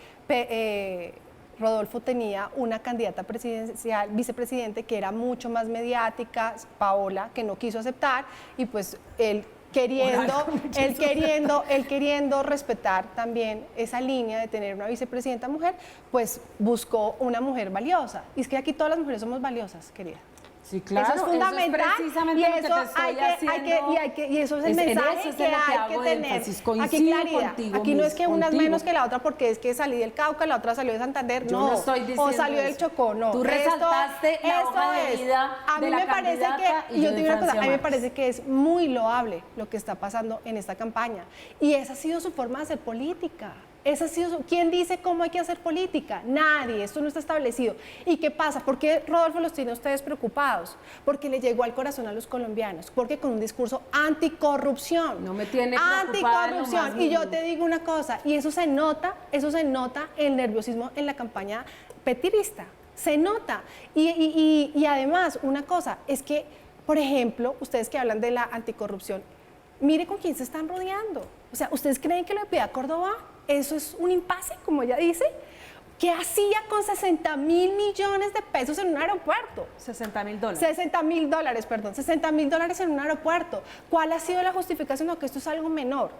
S5: Rodolfo tenía una candidata presidencial, vicepresidente, que era mucho más mediática, Paola, que no quiso aceptar, y pues él queriendo respetar también esa línea de tener una vicepresidenta mujer, pues buscó una mujer valiosa. Y es que aquí todas las mujeres somos valiosas, querida.
S4: Sí, claro,
S5: eso es fundamental,
S4: eso es precisamente
S5: y
S4: lo que te estoy haciendo.
S5: Y eso es el mensaje que hay que tener. Aquí claridad, aquí no es que una es menos que la otra porque es que salí del Cauca, la otra salió de Santander,
S4: no estoy diciendo
S5: o salió del Chocó, no.
S4: Tú resaltaste la hoja de vida de la candidata y yo te digo una cosa,
S5: a mí me parece que es muy loable lo que está pasando en esta campaña, y esa ha sido su forma de hacer política. ¿Quién dice cómo hay que hacer política? Nadie, esto no está establecido. ¿Y qué pasa? ¿Por qué Rodolfo los tiene a ustedes preocupados? Porque le llegó al corazón a los colombianos, porque con un discurso anticorrupción.
S4: No me tiene preocupada.
S5: Anticorrupción. Y yo te digo una cosa, y eso se nota el nerviosismo en la campaña petirista. Se nota. Y además, una cosa, es que, por ejemplo, ustedes que hablan de la anticorrupción, mire con quién se están rodeando. O sea, ¿ustedes creen que lo de Piedad Córdoba, eso es un impasse, como ella dice? ¿Qué hacía con 60.000 millones de pesos en un aeropuerto?
S2: $60.000.
S5: 60.000 dólares, perdón, $60.000 en un aeropuerto. ¿Cuál ha sido la justificación de que esto es algo menor?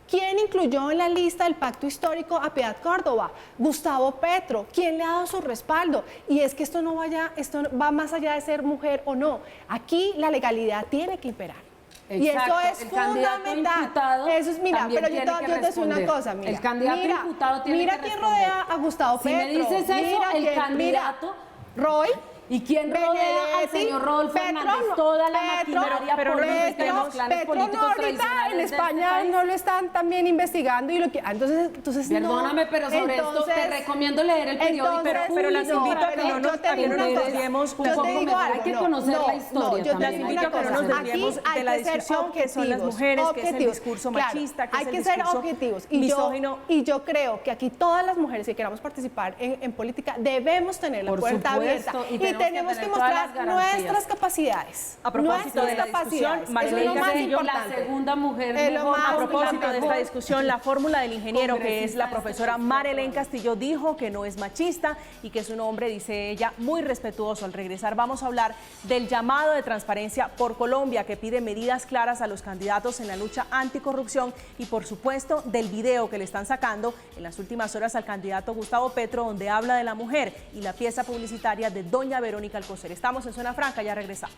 S5: ¿Quién incluyó en la lista del pacto histórico a Piedad Córdoba? Gustavo Petro. ¿Quién le ha dado su respaldo? Y es que esto va más allá de ser mujer o no. Aquí la legalidad tiene que imperar.
S4: Exacto.
S5: Y eso es
S4: el candidato
S5: fundamental.
S4: imputado
S5: Eso es, mira, pero yo te voy a decir una cosa, mira.
S4: El candidato imputado tiene
S5: mira
S4: que
S5: quién
S4: responder.
S5: rodea a Gustavo Petro.
S4: Si me dices eso,
S5: mira
S4: el
S5: quién,
S4: candidato...
S5: Mira, Roy.
S4: ¿Y quién rodea al señor Rodolfo Hernández? Toda la maquinaria
S2: pero
S4: política de los clanes
S5: Petro
S4: políticos
S5: no, ahorita
S4: tradicionales
S5: en
S4: de este
S5: España
S4: país.
S5: no lo están también investigando y lo que entonces
S4: Perdóname,
S5: no,
S4: pero sobre esto te recomiendo leer el periódico.
S2: Pero las invito a que no nos desviemos un poco.
S4: Hay que conocer la historia
S5: yo
S2: Las invito a que no nos desviemos de la discusión que son las mujeres, que es el discurso machista, que es el discurso
S5: ser objetivos.
S2: misógino.
S5: Y yo creo que aquí todas las mujeres que queramos participar en política debemos tener la puerta abierta
S4: supuesto,
S5: y tenemos que
S4: tener
S5: mostrar
S4: todas las garantías.
S5: nuestras capacidades.
S2: A propósito de la discusión,
S4: Marilén Castillo, la
S5: importante.
S4: segunda mujer
S5: Es lo
S4: mejor.
S5: más
S2: A propósito de esta
S5: mejor
S2: discusión, la fórmula del ingeniero, que es la
S4: Congresista
S2: profesora
S4: este
S2: Marilén Castillo, dijo que no es machista y que es un hombre, dice ella, muy respetuoso. Al regresar vamos a hablar del llamado de Transparencia por Colombia, que pide medidas claras a los candidatos en la lucha anticorrupción y, por supuesto, del video que le están sacando en las últimas horas al candidato Gustavo Petro, donde habla de la mujer, y la pieza publicitaria de doña Verónica Alcocer. Estamos en Zona Franca, ya regresamos.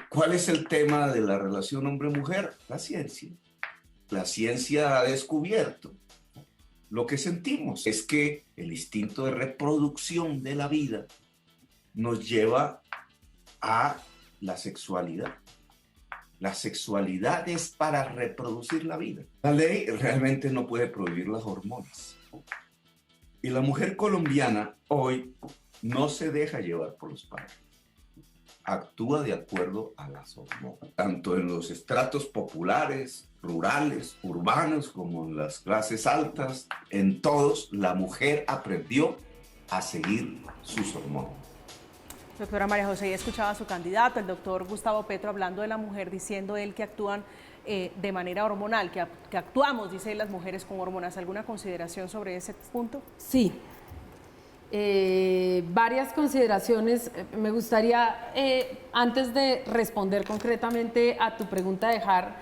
S6: ¿Cuál es el tema de la relación hombre-mujer? La ciencia. La ciencia ha descubierto lo que sentimos. Es que el instinto de reproducción de la vida nos lleva a la sexualidad. La sexualidad es para reproducir la vida. La ley realmente no puede prohibir las hormonas. Y la mujer colombiana hoy no se deja llevar por los padres. Actúa de acuerdo a las hormonas, tanto en los estratos populares, rurales, urbanos, como en las clases altas. En todos, la mujer aprendió a seguir sus hormonas.
S2: Doctora María José, ya escuchaba a su candidato, el doctor Gustavo Petro, hablando de la mujer, diciendo él que actúan de manera hormonal, que actuamos, dice él, las mujeres con hormonas. ¿Alguna consideración sobre ese punto?
S4: Sí. Varias consideraciones. Me gustaría, antes de responder concretamente a tu pregunta, dejar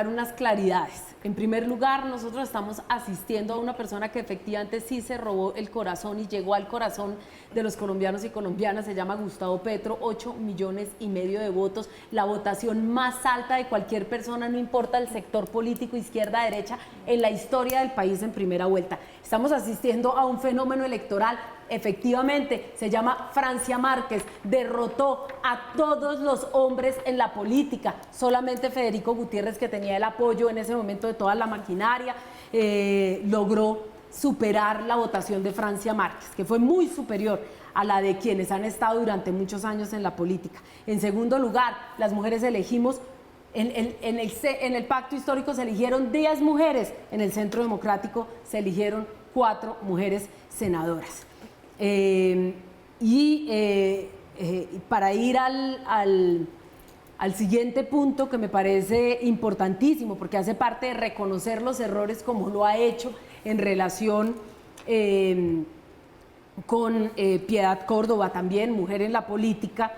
S4: unas claridades. En primer lugar, nosotros estamos asistiendo a una persona que efectivamente sí se robó el corazón y llegó al corazón de los colombianos y colombianas. Se llama Gustavo Petro, 8,5 millones de votos, la votación más alta de cualquier persona, no importa el sector político, izquierda, derecha, en la historia del país en primera vuelta. Estamos asistiendo a un fenómeno electoral. Efectivamente, se llama Francia Márquez, derrotó a todos los hombres en la política, solamente Federico Gutiérrez, que tenía el apoyo en ese momento de toda la maquinaria, logró superar la votación de Francia Márquez, que fue muy superior a la de quienes han estado durante muchos años en la política. En segundo lugar, las mujeres elegimos, en el pacto histórico se eligieron 10 mujeres, en el Centro Democrático se eligieron 4 mujeres senadoras. Para ir al siguiente punto, que me parece importantísimo porque hace parte de reconocer los errores, como lo ha hecho en relación con Piedad Córdoba, también mujer en la política,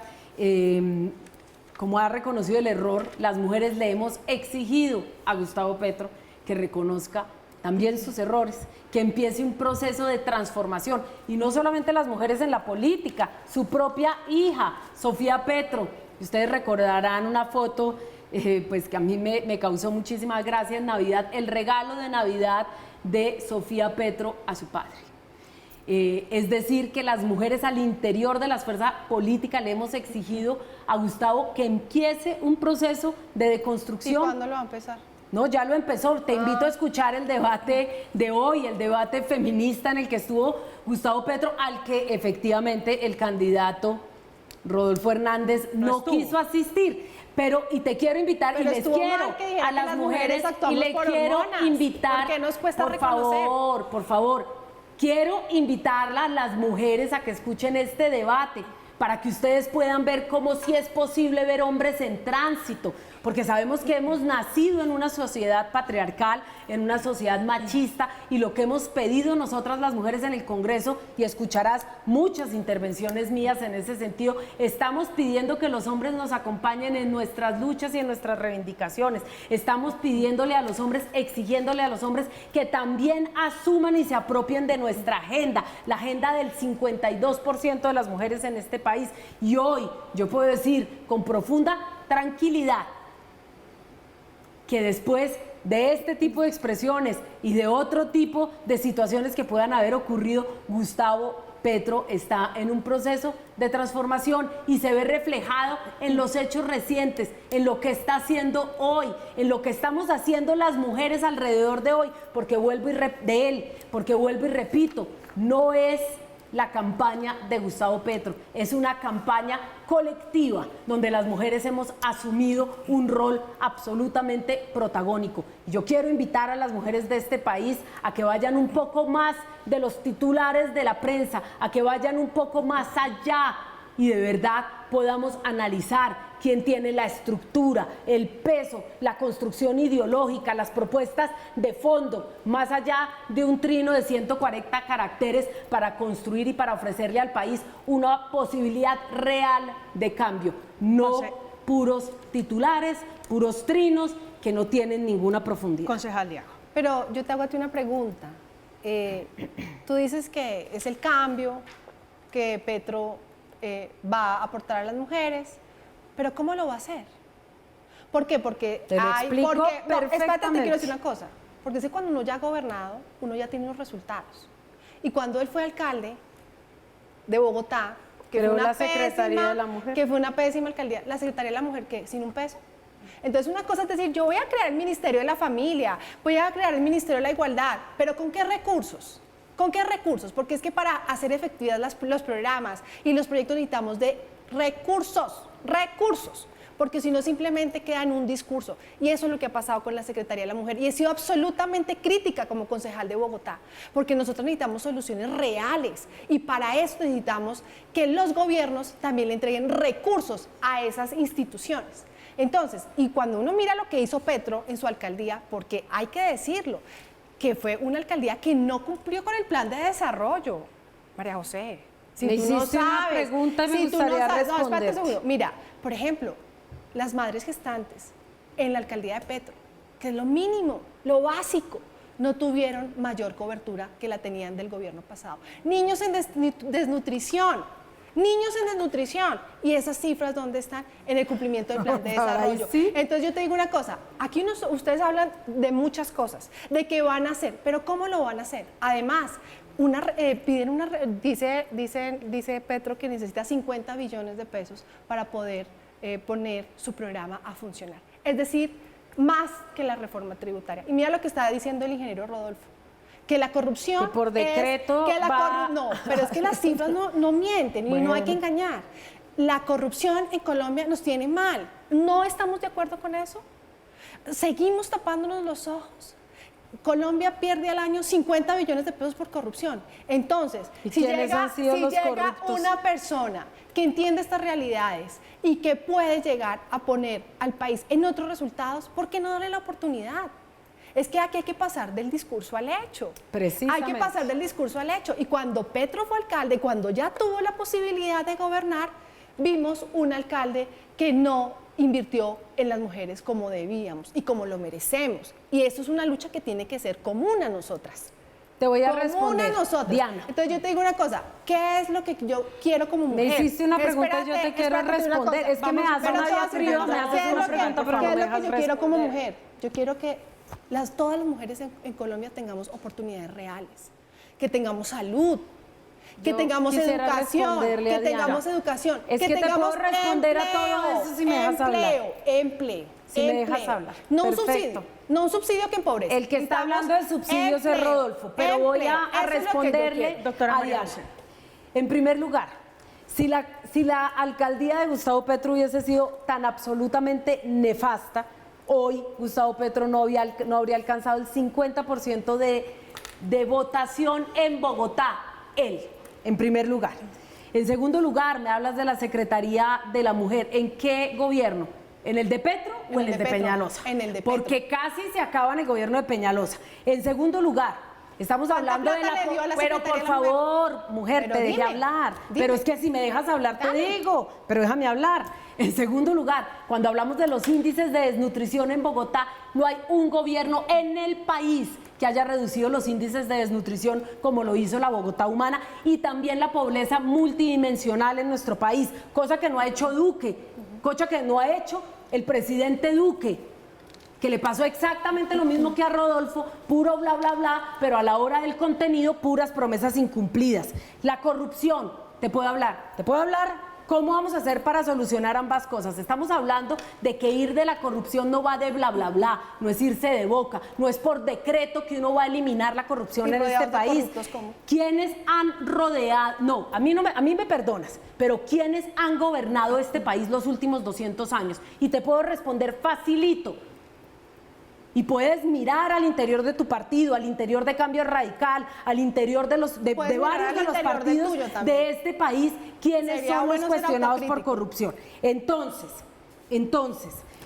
S4: como ha reconocido el error, las mujeres le hemos exigido a Gustavo Petro que reconozca también sus errores, que empiece un proceso de transformación, y no solamente las mujeres en la política, su propia hija, Sofía Petro. Ustedes recordarán una foto pues que a mí me causó muchísimas gracias en Navidad, el regalo de Navidad de Sofía Petro a su padre. Es decir, que las mujeres al interior de las fuerzas políticas le hemos exigido a Gustavo que empiece un proceso de deconstrucción.
S5: ¿Y cuándo lo va a empezar?
S4: No, ya lo empezó. Te invito a escuchar el debate de hoy, el debate feminista en el que estuvo Gustavo Petro, al que efectivamente el candidato Rodolfo Hernández no quiso asistir. Y te quiero invitar, y les quiero a las mujeres, y le quiero invitar,
S5: ¿por qué nos cuesta
S4: por favor, quiero invitarlas a las mujeres a que escuchen este debate, para que ustedes puedan ver cómo sí es posible ver hombres en tránsito, porque sabemos que hemos nacido en una sociedad patriarcal, en una sociedad machista, y lo que hemos pedido nosotras las mujeres en el Congreso, y escucharás muchas intervenciones mías en ese sentido, estamos pidiendo que los hombres nos acompañen en nuestras luchas y en nuestras reivindicaciones. Estamos pidiéndole a los hombres, exigiéndole a los hombres que también asuman y se apropien de nuestra agenda, la agenda del 52% de las mujeres en este país. Y hoy yo puedo decir con profunda tranquilidad que después de este tipo de expresiones y de otro tipo de situaciones que puedan haber ocurrido, Gustavo Petro está en un proceso de transformación y se ve reflejado en los hechos recientes, en lo que está haciendo hoy, en lo que estamos haciendo las mujeres alrededor de hoy, porque vuelvo y repito, no es la campaña de Gustavo Petro, es una campaña colectiva donde las mujeres hemos asumido un rol absolutamente protagónico. Yo quiero invitar a las mujeres de este país a que vayan un poco más de los titulares de la prensa, a que vayan un poco más allá y de verdad podamos analizar quién tiene la estructura, el peso, la construcción ideológica, las propuestas de fondo, más allá de un trino de 140 caracteres para construir y para ofrecerle al país una posibilidad real de cambio, no puros titulares, puros trinos que no tienen ninguna profundidad.
S2: Concejal Diago.
S5: Pero yo te hago a ti una pregunta. Tú dices que es el cambio que Petro va a aportar a las mujeres, pero ¿cómo lo va a hacer? ¿Por qué? Porque
S4: te lo explico perfectamente.
S5: Espérate, te quiero decir una cosa, porque es que cuando uno ya ha gobernado, uno ya tiene unos resultados. Y cuando él fue alcalde de Bogotá, que fue una
S4: Secretaría de la Mujer,
S5: que fue una pésima alcaldía, la Secretaría de la Mujer, ¿qué? Sin un peso. Entonces una cosa es decir, yo voy a crear el Ministerio de la Familia, voy a crear el Ministerio de la Igualdad, pero ¿con qué recursos? ¿Con qué recursos? Porque es que para hacer efectividad los programas y los proyectos necesitamos de recursos, porque si no simplemente queda en un discurso. Y eso es lo que ha pasado con la Secretaría de la Mujer. Y he sido absolutamente crítica como concejal de Bogotá, porque nosotros necesitamos soluciones reales y para eso necesitamos que los gobiernos también le entreguen recursos a esas instituciones. Entonces, y cuando uno mira lo que hizo Petro en su alcaldía, porque hay que decirlo, que fue una alcaldía que no cumplió con el plan de desarrollo. María José, si
S4: me
S5: tú no
S4: hiciste una
S5: sabes,
S4: pregunta y me
S5: si tú
S4: gustaría
S5: no sabes,
S4: responder.
S5: no, espérate un segundo. Mira, por ejemplo, las madres gestantes en la alcaldía de Petro, que es lo mínimo, lo básico, no tuvieron mayor cobertura que la tenían del gobierno pasado. Niños en desnutrición, y esas cifras ¿dónde están? En el cumplimiento del plan de desarrollo.
S4: ¿Sí?
S5: Entonces yo te digo una cosa, aquí ustedes hablan de muchas cosas, de qué van a hacer, pero ¿cómo lo van a hacer? Además, dice Petro que necesita 50 billones de pesos para poder poner su programa a funcionar. Es decir, más que la reforma tributaria. Y mira lo que estaba diciendo el ingeniero Rodolfo, que la corrupción
S4: que por decreto
S5: no, pero es que las cifras no mienten y no hay que engañar. La corrupción en Colombia nos tiene mal. ¿No estamos de acuerdo con eso? Seguimos tapándonos los ojos. Colombia pierde al año 50 billones de pesos por corrupción. Entonces, si llega una persona que entiende estas realidades y que puede llegar a poner al país en otros resultados, ¿por qué no darle la oportunidad? Es que aquí hay que pasar del discurso al hecho.
S4: Precisamente.
S5: Hay que pasar del discurso al hecho. Y cuando Petro fue alcalde, cuando ya tuvo la posibilidad de gobernar, vimos un alcalde que no invirtió en las mujeres como debíamos y como lo merecemos. Y eso es una lucha que tiene que ser común a nosotras.
S4: Te voy a responder,
S5: Diana. Entonces yo te digo una cosa, ¿qué es lo que yo quiero como mujer?
S4: Me hiciste una pregunta y yo te quiero responder. Es que me haces una pregunta, pero
S5: ¿qué
S4: no me
S5: es lo que yo
S4: dejas
S5: quiero como
S4: responder?
S5: mujer? Yo quiero que todas las mujeres en Colombia tengamos oportunidades reales, que tengamos salud, que tengamos educación,
S4: Es que te puedo responder a todo eso si me dejas hablar.
S5: Empleo.
S4: Si me dejas hablar.
S5: No un
S4: Perfecto.
S5: subsidio, no un subsidio que empobrece.
S4: El que está hablando de subsidios es Rodolfo, pero voy a responderle a Diana. En primer lugar, si la alcaldía de Gustavo Petro hubiese sido tan absolutamente nefasta, hoy Gustavo Petro no habría alcanzado el 50% de votación en Bogotá, él, en primer lugar. En segundo lugar, me hablas de la Secretaría de la Mujer. ¿En qué gobierno? ¿En el de Petro o en el de Peñalosa?
S5: En el de Petro.
S4: Porque casi se acaba en el gobierno de Peñalosa. En segundo lugar, estamos hablando de la... Pero por favor, mujer, te dejé hablar. Pero es que si me dejas hablar, te digo. Pero déjame hablar. En segundo lugar, cuando hablamos de los índices de desnutrición en Bogotá, no hay un gobierno en el país que haya reducido los índices de desnutrición como lo hizo la Bogotá Humana, y también la pobreza multidimensional en nuestro país, cosa que no ha hecho Duque, cosa que no ha hecho el presidente Duque, que le pasó exactamente lo mismo que a Rodolfo, puro bla, bla, bla, pero a la hora del contenido, puras promesas incumplidas. La corrupción, ¿te puedo hablar? ¿Cómo vamos a hacer para solucionar ambas cosas? Estamos hablando de que ir de la corrupción no va de bla, bla, bla, no es irse de boca, no es por decreto que uno va a eliminar la corrupción en este país. ¿Quiénes han rodeado? No, a mí me perdonas, pero ¿quiénes han gobernado este país los últimos 200 años? Y te puedo responder facilito. Y puedes mirar al interior de tu partido, al interior de Cambio Radical, al interior de varios de los partidos de este país, quienes son los cuestionados por corrupción. Entonces,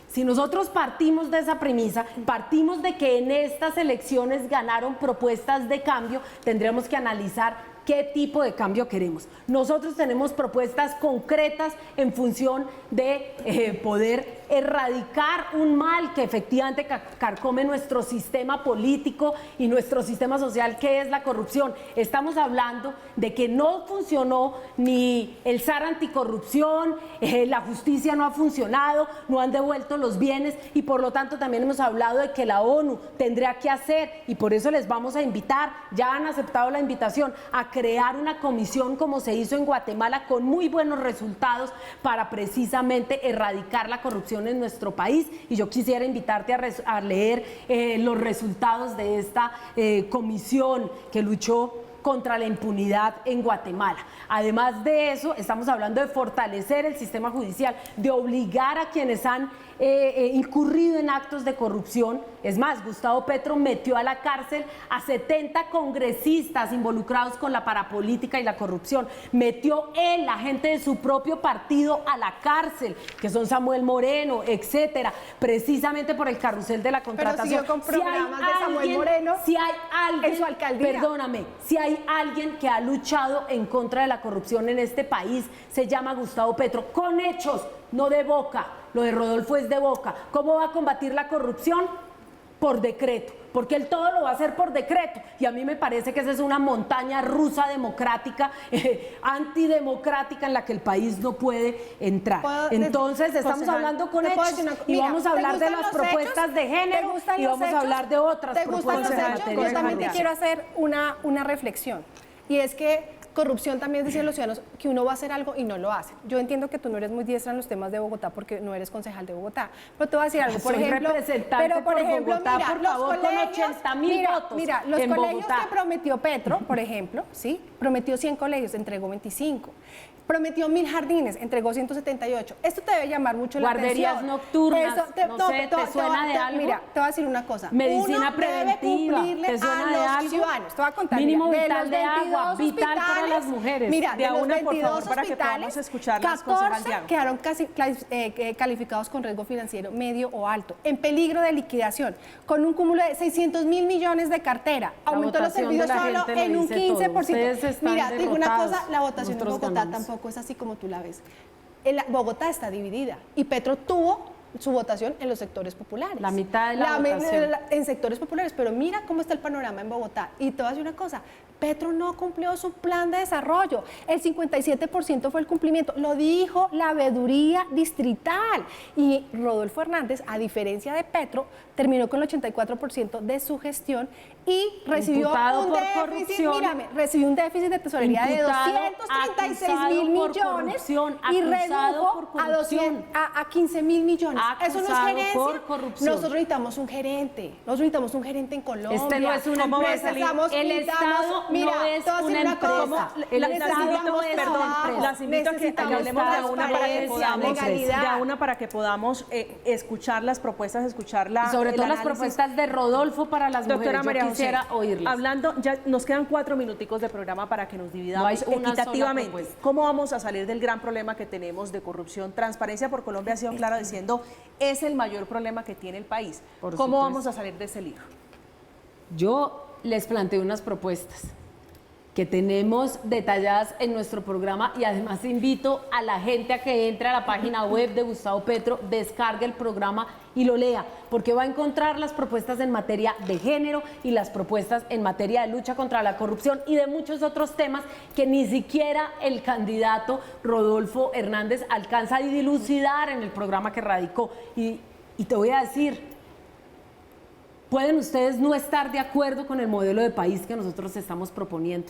S4: si nosotros partimos de esa premisa, partimos de que en estas elecciones ganaron propuestas de cambio, tendremos que analizar qué tipo de cambio queremos. Nosotros tenemos propuestas concretas en función de poder erradicar un mal que efectivamente carcome nuestro sistema político y nuestro sistema social, que es la corrupción. Estamos hablando de que no funcionó ni el SAR anticorrupción, la justicia no ha funcionado, no han devuelto los bienes, y por lo tanto también hemos hablado de que la ONU tendría que hacer, y por eso les vamos a invitar, ya han aceptado la invitación, a crear una comisión como se hizo en Guatemala con muy buenos resultados para precisamente erradicar la corrupción en nuestro país. Y yo quisiera invitarte a leer los resultados de esta comisión que luchó contra la impunidad en Guatemala. Además de eso, estamos hablando de fortalecer el sistema judicial, de obligar a quienes han incurrido en actos de corrupción. Es más, Gustavo Petro metió a la cárcel a 70 congresistas involucrados con la parapolítica y la corrupción. Metió él, la gente de su propio partido, a la cárcel, que son Samuel Moreno, etcétera, precisamente por el carrusel de la contratación.
S5: Pero siguió con programas de Samuel Moreno
S4: en su alcaldía. Perdóname, si hay alguien que ha luchado en contra de la corrupción en este país, se llama Gustavo Petro, con hechos, no de boca. Lo de Rodolfo es de boca. ¿Cómo va a combatir la corrupción? Por decreto, porque él todo lo va a hacer por decreto, y a mí me parece que esa es una montaña rusa democrática, antidemocrática, en la que el país no puede entrar. Entonces estamos hablando con hechos, y vamos a hablar de las propuestas de género, y vamos a hablar de otras propuestas de materia.
S5: Yo también te quiero hacer una reflexión, y es que corrupción también dicen los ciudadanos que uno va a hacer algo y no lo hace. Yo entiendo que tú no eres muy diestra en los temas de Bogotá porque no eres concejal de Bogotá, pero te voy a decir algo, por ejemplo,
S4: Bogotá,
S5: mira,
S4: por favor, con 80.000 votos.
S5: Mira, los
S4: en
S5: colegios
S4: Bogotá
S5: que prometió Petro, por ejemplo, ¿sí? Prometió 100 colegios, entregó 25. Prometió 1000 jardines, entregó 178. Esto te debe llamar mucho la atención.
S4: Guarderías nocturnas, ¿te suena de algo?
S5: Mira, te voy a decir una cosa.
S4: Medicina preventiva, ¿te suena de algo?
S5: Ciudadanos, te voy a contar.
S4: Mínimo vital de agua, vital para las mujeres.
S5: Mira,
S2: de
S5: los
S2: una,
S5: 22
S2: por favor, para que podamos escucharlas, concejal
S5: 14
S2: Diago.
S5: quedaron casi calificados con riesgo financiero medio o alto, en peligro de liquidación, con un cúmulo de 600.000 millones de cartera. Aumentó los servicios solo en un 15%. Mira, digo una cosa, la votación en Bogotá tampoco es así como tú la ves. Bogotá está dividida y Petro tuvo su votación en los sectores populares.
S4: La mitad de la votación.
S5: En sectores populares, pero mira cómo está el panorama en Bogotá. Y te voy a decir una cosa, Petro no cumplió su plan de desarrollo. El 57% fue el cumplimiento. Lo dijo la veeduría distrital. Y Rodolfo Hernández, a diferencia de Petro, terminó con el 84% de su gestión y recibió un déficit, recibió un déficit de tesorería de 236.000 millones y redujo a 15.000 millones. Eso no es gerencia. Nosotros necesitamos un gerente. Nosotros necesitamos un gerente en Colombia.
S4: Este no es una empresa. El Estado
S5: Mira,
S4: no es
S5: te voy a decir
S4: una
S5: una cosa.
S4: empresa. El Estado no es una empresa.
S2: Las invito a que hablemos de una para que podamos,
S5: legalidad.
S2: de una para que podamos escuchar las propuestas, escuchar la
S4: Y sobre todo
S2: el
S4: las
S2: análisis.
S4: propuestas de Rodolfo para las
S2: Doctora
S4: mujeres.
S2: María
S4: Yo quisiera
S2: José,
S4: oírlas.
S2: hablando, ya nos quedan 4 minuticos de programa para que nos dividamos
S4: No hay una sola
S2: equitativamente.
S4: propuesta.
S2: ¿Cómo vamos a salir del gran problema que tenemos de corrupción? Transparencia por Colombia ha sido clara diciendo es el mayor problema que tiene el país.
S4: Por
S2: ¿Cómo
S4: supuesto.
S2: vamos a salir de ese lío?
S4: Yo les planteo unas propuestas que tenemos detalladas en nuestro programa y además invito a la gente a que entre a la página web de Gustavo Petro, descargue el programa y lo lea, porque va a encontrar las propuestas en materia de género y las propuestas en materia de lucha contra la corrupción y de muchos otros temas que ni siquiera el candidato Rodolfo Hernández alcanza a dilucidar en el programa que radicó. Y te voy a decir, pueden ustedes no estar de acuerdo con el modelo de país que nosotros estamos proponiendo,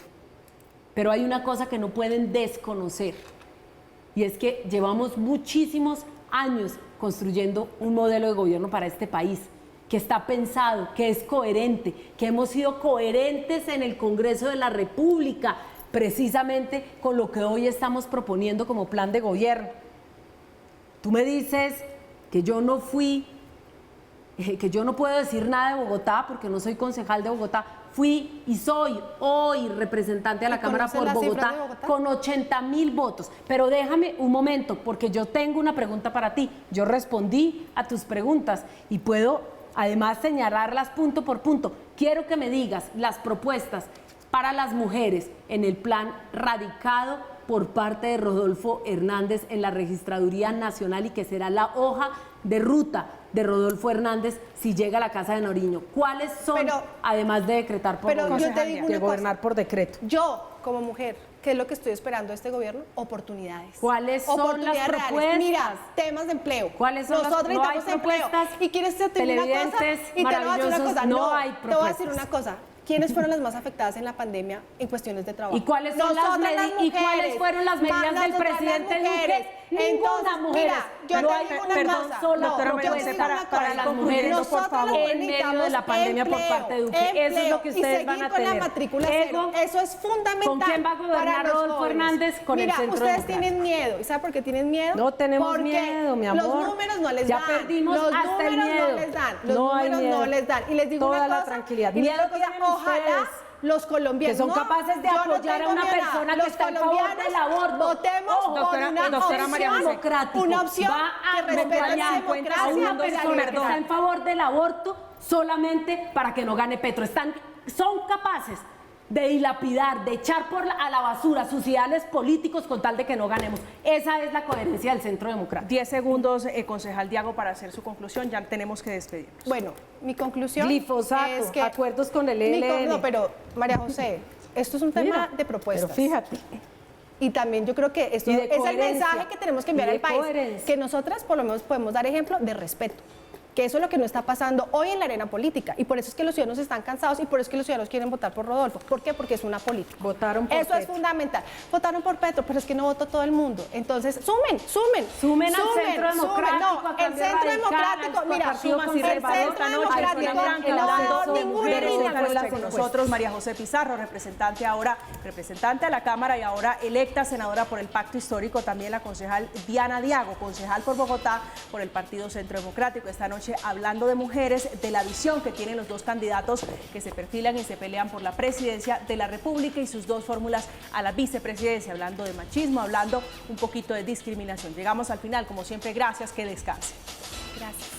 S4: pero hay una cosa que no pueden desconocer, y es que llevamos muchísimos años construyendo un modelo de gobierno para este país, que está pensado, que es coherente, que hemos sido coherentes en el Congreso de la República, precisamente con lo que hoy estamos proponiendo como plan de gobierno. Tú me dices que yo no fui, que yo no puedo decir nada de Bogotá porque no soy concejal de Bogotá. Fui y soy hoy representante de la Cámara por
S5: las cifras
S4: Bogotá,
S5: de Bogotá?
S4: con 80.000 votos. Pero déjame un momento, porque yo tengo una pregunta para ti. Yo respondí a tus preguntas y puedo además señalarlas punto por punto. Quiero que me digas las propuestas para las mujeres en el plan radicado por parte de Rodolfo Hernández en la Registraduría Nacional y que será la hoja de ruta de Rodolfo Hernández si llega a la Casa de Nariño. ¿Cuáles son,
S5: Pero-
S4: además de decretar por
S5: pero yo
S4: gobierno,
S5: te digo
S4: de
S5: una
S4: gobernar
S5: cosa.
S4: por decreto?
S5: Yo, como mujer, ¿qué es lo que estoy esperando de este gobierno? Oportunidades.
S4: ¿Cuáles son
S5: Oportunidades
S4: las
S5: reales.
S4: propuestas?
S5: Mira, temas de empleo.
S4: ¿Cuáles son las-
S5: Nosotros
S4: no hay
S5: necesitamos empleo.
S4: propuestas?
S5: Y quieres decir una cosa
S4: Televidentes
S5: y te voy a decir una
S4: maravillosos,
S5: cosa.
S4: no hay
S5: te voy a decir
S4: propuestas.
S5: una cosa. ¿Quiénes fueron las más afectadas en la pandemia en cuestiones de trabajo?
S4: ¿Y cuáles son ¿y cuáles fueron las medidas del presidente Duque? Ninguna, mujeres.
S5: Mira, yo
S4: no
S5: te
S4: hay,
S5: digo una
S4: perdón,
S5: cosa.
S4: solo
S2: doctora
S5: yo
S2: María
S5: te
S2: José,
S5: digo una
S4: para
S5: cosa.
S4: las mujeres,
S5: Nosotras
S4: por favor,
S5: las
S4: en medio de la pandemia por parte de Duque. Eso es lo que ustedes van a
S5: Y seguir con
S4: tener.
S5: la matrícula cero. Eso es fundamental.
S4: ¿Con quién va a gobernar
S5: para los
S4: Rodolfo
S5: jóvenes.
S4: Hernández? Con el
S5: Mira,
S4: Centro
S5: ustedes
S4: Democrático.
S5: tienen miedo. ¿Y sabe por qué tienen miedo?
S4: No tenemos
S5: Porque
S4: miedo, mi amor.
S5: los números no les
S4: Ya
S5: dan.
S4: perdimos
S5: los
S4: hasta el
S5: números
S4: miedo.
S5: no les dan. Los
S4: No hay
S5: números no
S4: miedo.
S5: les dan. Y les digo
S4: Toda
S5: una
S4: la
S5: cosa.
S4: tranquilidad.
S5: y les digo
S4: Miedo
S5: una cosa,
S4: tienen
S5: ojalá
S4: ustedes,
S5: los colombianos
S4: que son capaces de
S5: yo no
S4: apoyar a
S5: tengo
S4: una
S5: miedo
S4: persona que
S5: Los
S4: está en favor
S5: colombianos
S4: del aborto.
S5: Votemos
S4: Ojo,
S5: por
S2: doctora-
S5: una
S2: doctora María
S5: opción
S2: José.
S4: democrático.
S5: Una opción
S4: va
S5: que
S4: a
S5: respete la
S4: acompañar a
S5: democracia
S4: una
S5: y la
S4: persona que
S5: libertad.
S4: está en favor del aborto solamente para que no gane Petro. Son capaces de dilapidar, de echar a la basura sus ideales políticos con tal de que no ganemos. Esa es la coherencia del Centro Democrático.
S2: 10 segundos, concejal Diago, para hacer su conclusión. Ya tenemos que despedirnos.
S5: Bueno, mi conclusión
S4: Glifosato,
S5: es que
S4: acuerdos con el ELN.
S5: No, pero María José, esto es un tema
S4: Mira,
S5: de propuestas.
S4: pero fíjate.
S5: Y también yo creo que esto
S4: Y de
S5: es el
S4: coherencia.
S5: mensaje que tenemos que enviar
S4: Y de
S5: al país.
S4: coherencia.
S5: Que nosotras por lo menos podemos dar ejemplo de respeto. Que eso es lo que no está pasando hoy en la arena política. Y por eso es que los ciudadanos están cansados y por eso es que los ciudadanos quieren votar por Rodolfo. ¿Por qué? Porque es una política.
S4: Votaron por
S5: Eso es
S4: Petro.
S5: fundamental. Votaron por Petro, pero es que no votó todo el mundo. Entonces, sumen.
S4: Sumen al Centro Democrático,
S5: No,
S4: a
S5: el
S4: Cambio
S5: Centro
S4: Radical,
S5: Democrático,
S4: al
S5: mira,
S4: Partido
S5: el
S4: Conservador,
S5: Centro
S4: al
S5: Democrático
S4: Zona Blanca,
S5: no va a
S4: hablando
S5: dar
S4: de
S5: ninguna
S4: mujeres,
S5: línea
S4: de
S2: Habla
S5: al
S2: con
S5: respecto.
S2: nosotros María José Pizarro, representante a la Cámara y ahora electa senadora por el Pacto Histórico, también la concejal Diana Diago, concejal por Bogotá por el Partido Centro Democrático. Esta noche hablando de mujeres, de la visión que tienen los dos candidatos que se perfilan y se pelean por la presidencia de la República y sus dos fórmulas a la vicepresidencia, hablando de machismo, hablando un poquito de discriminación. Llegamos al final, como siempre, gracias, que descanse.
S5: Gracias.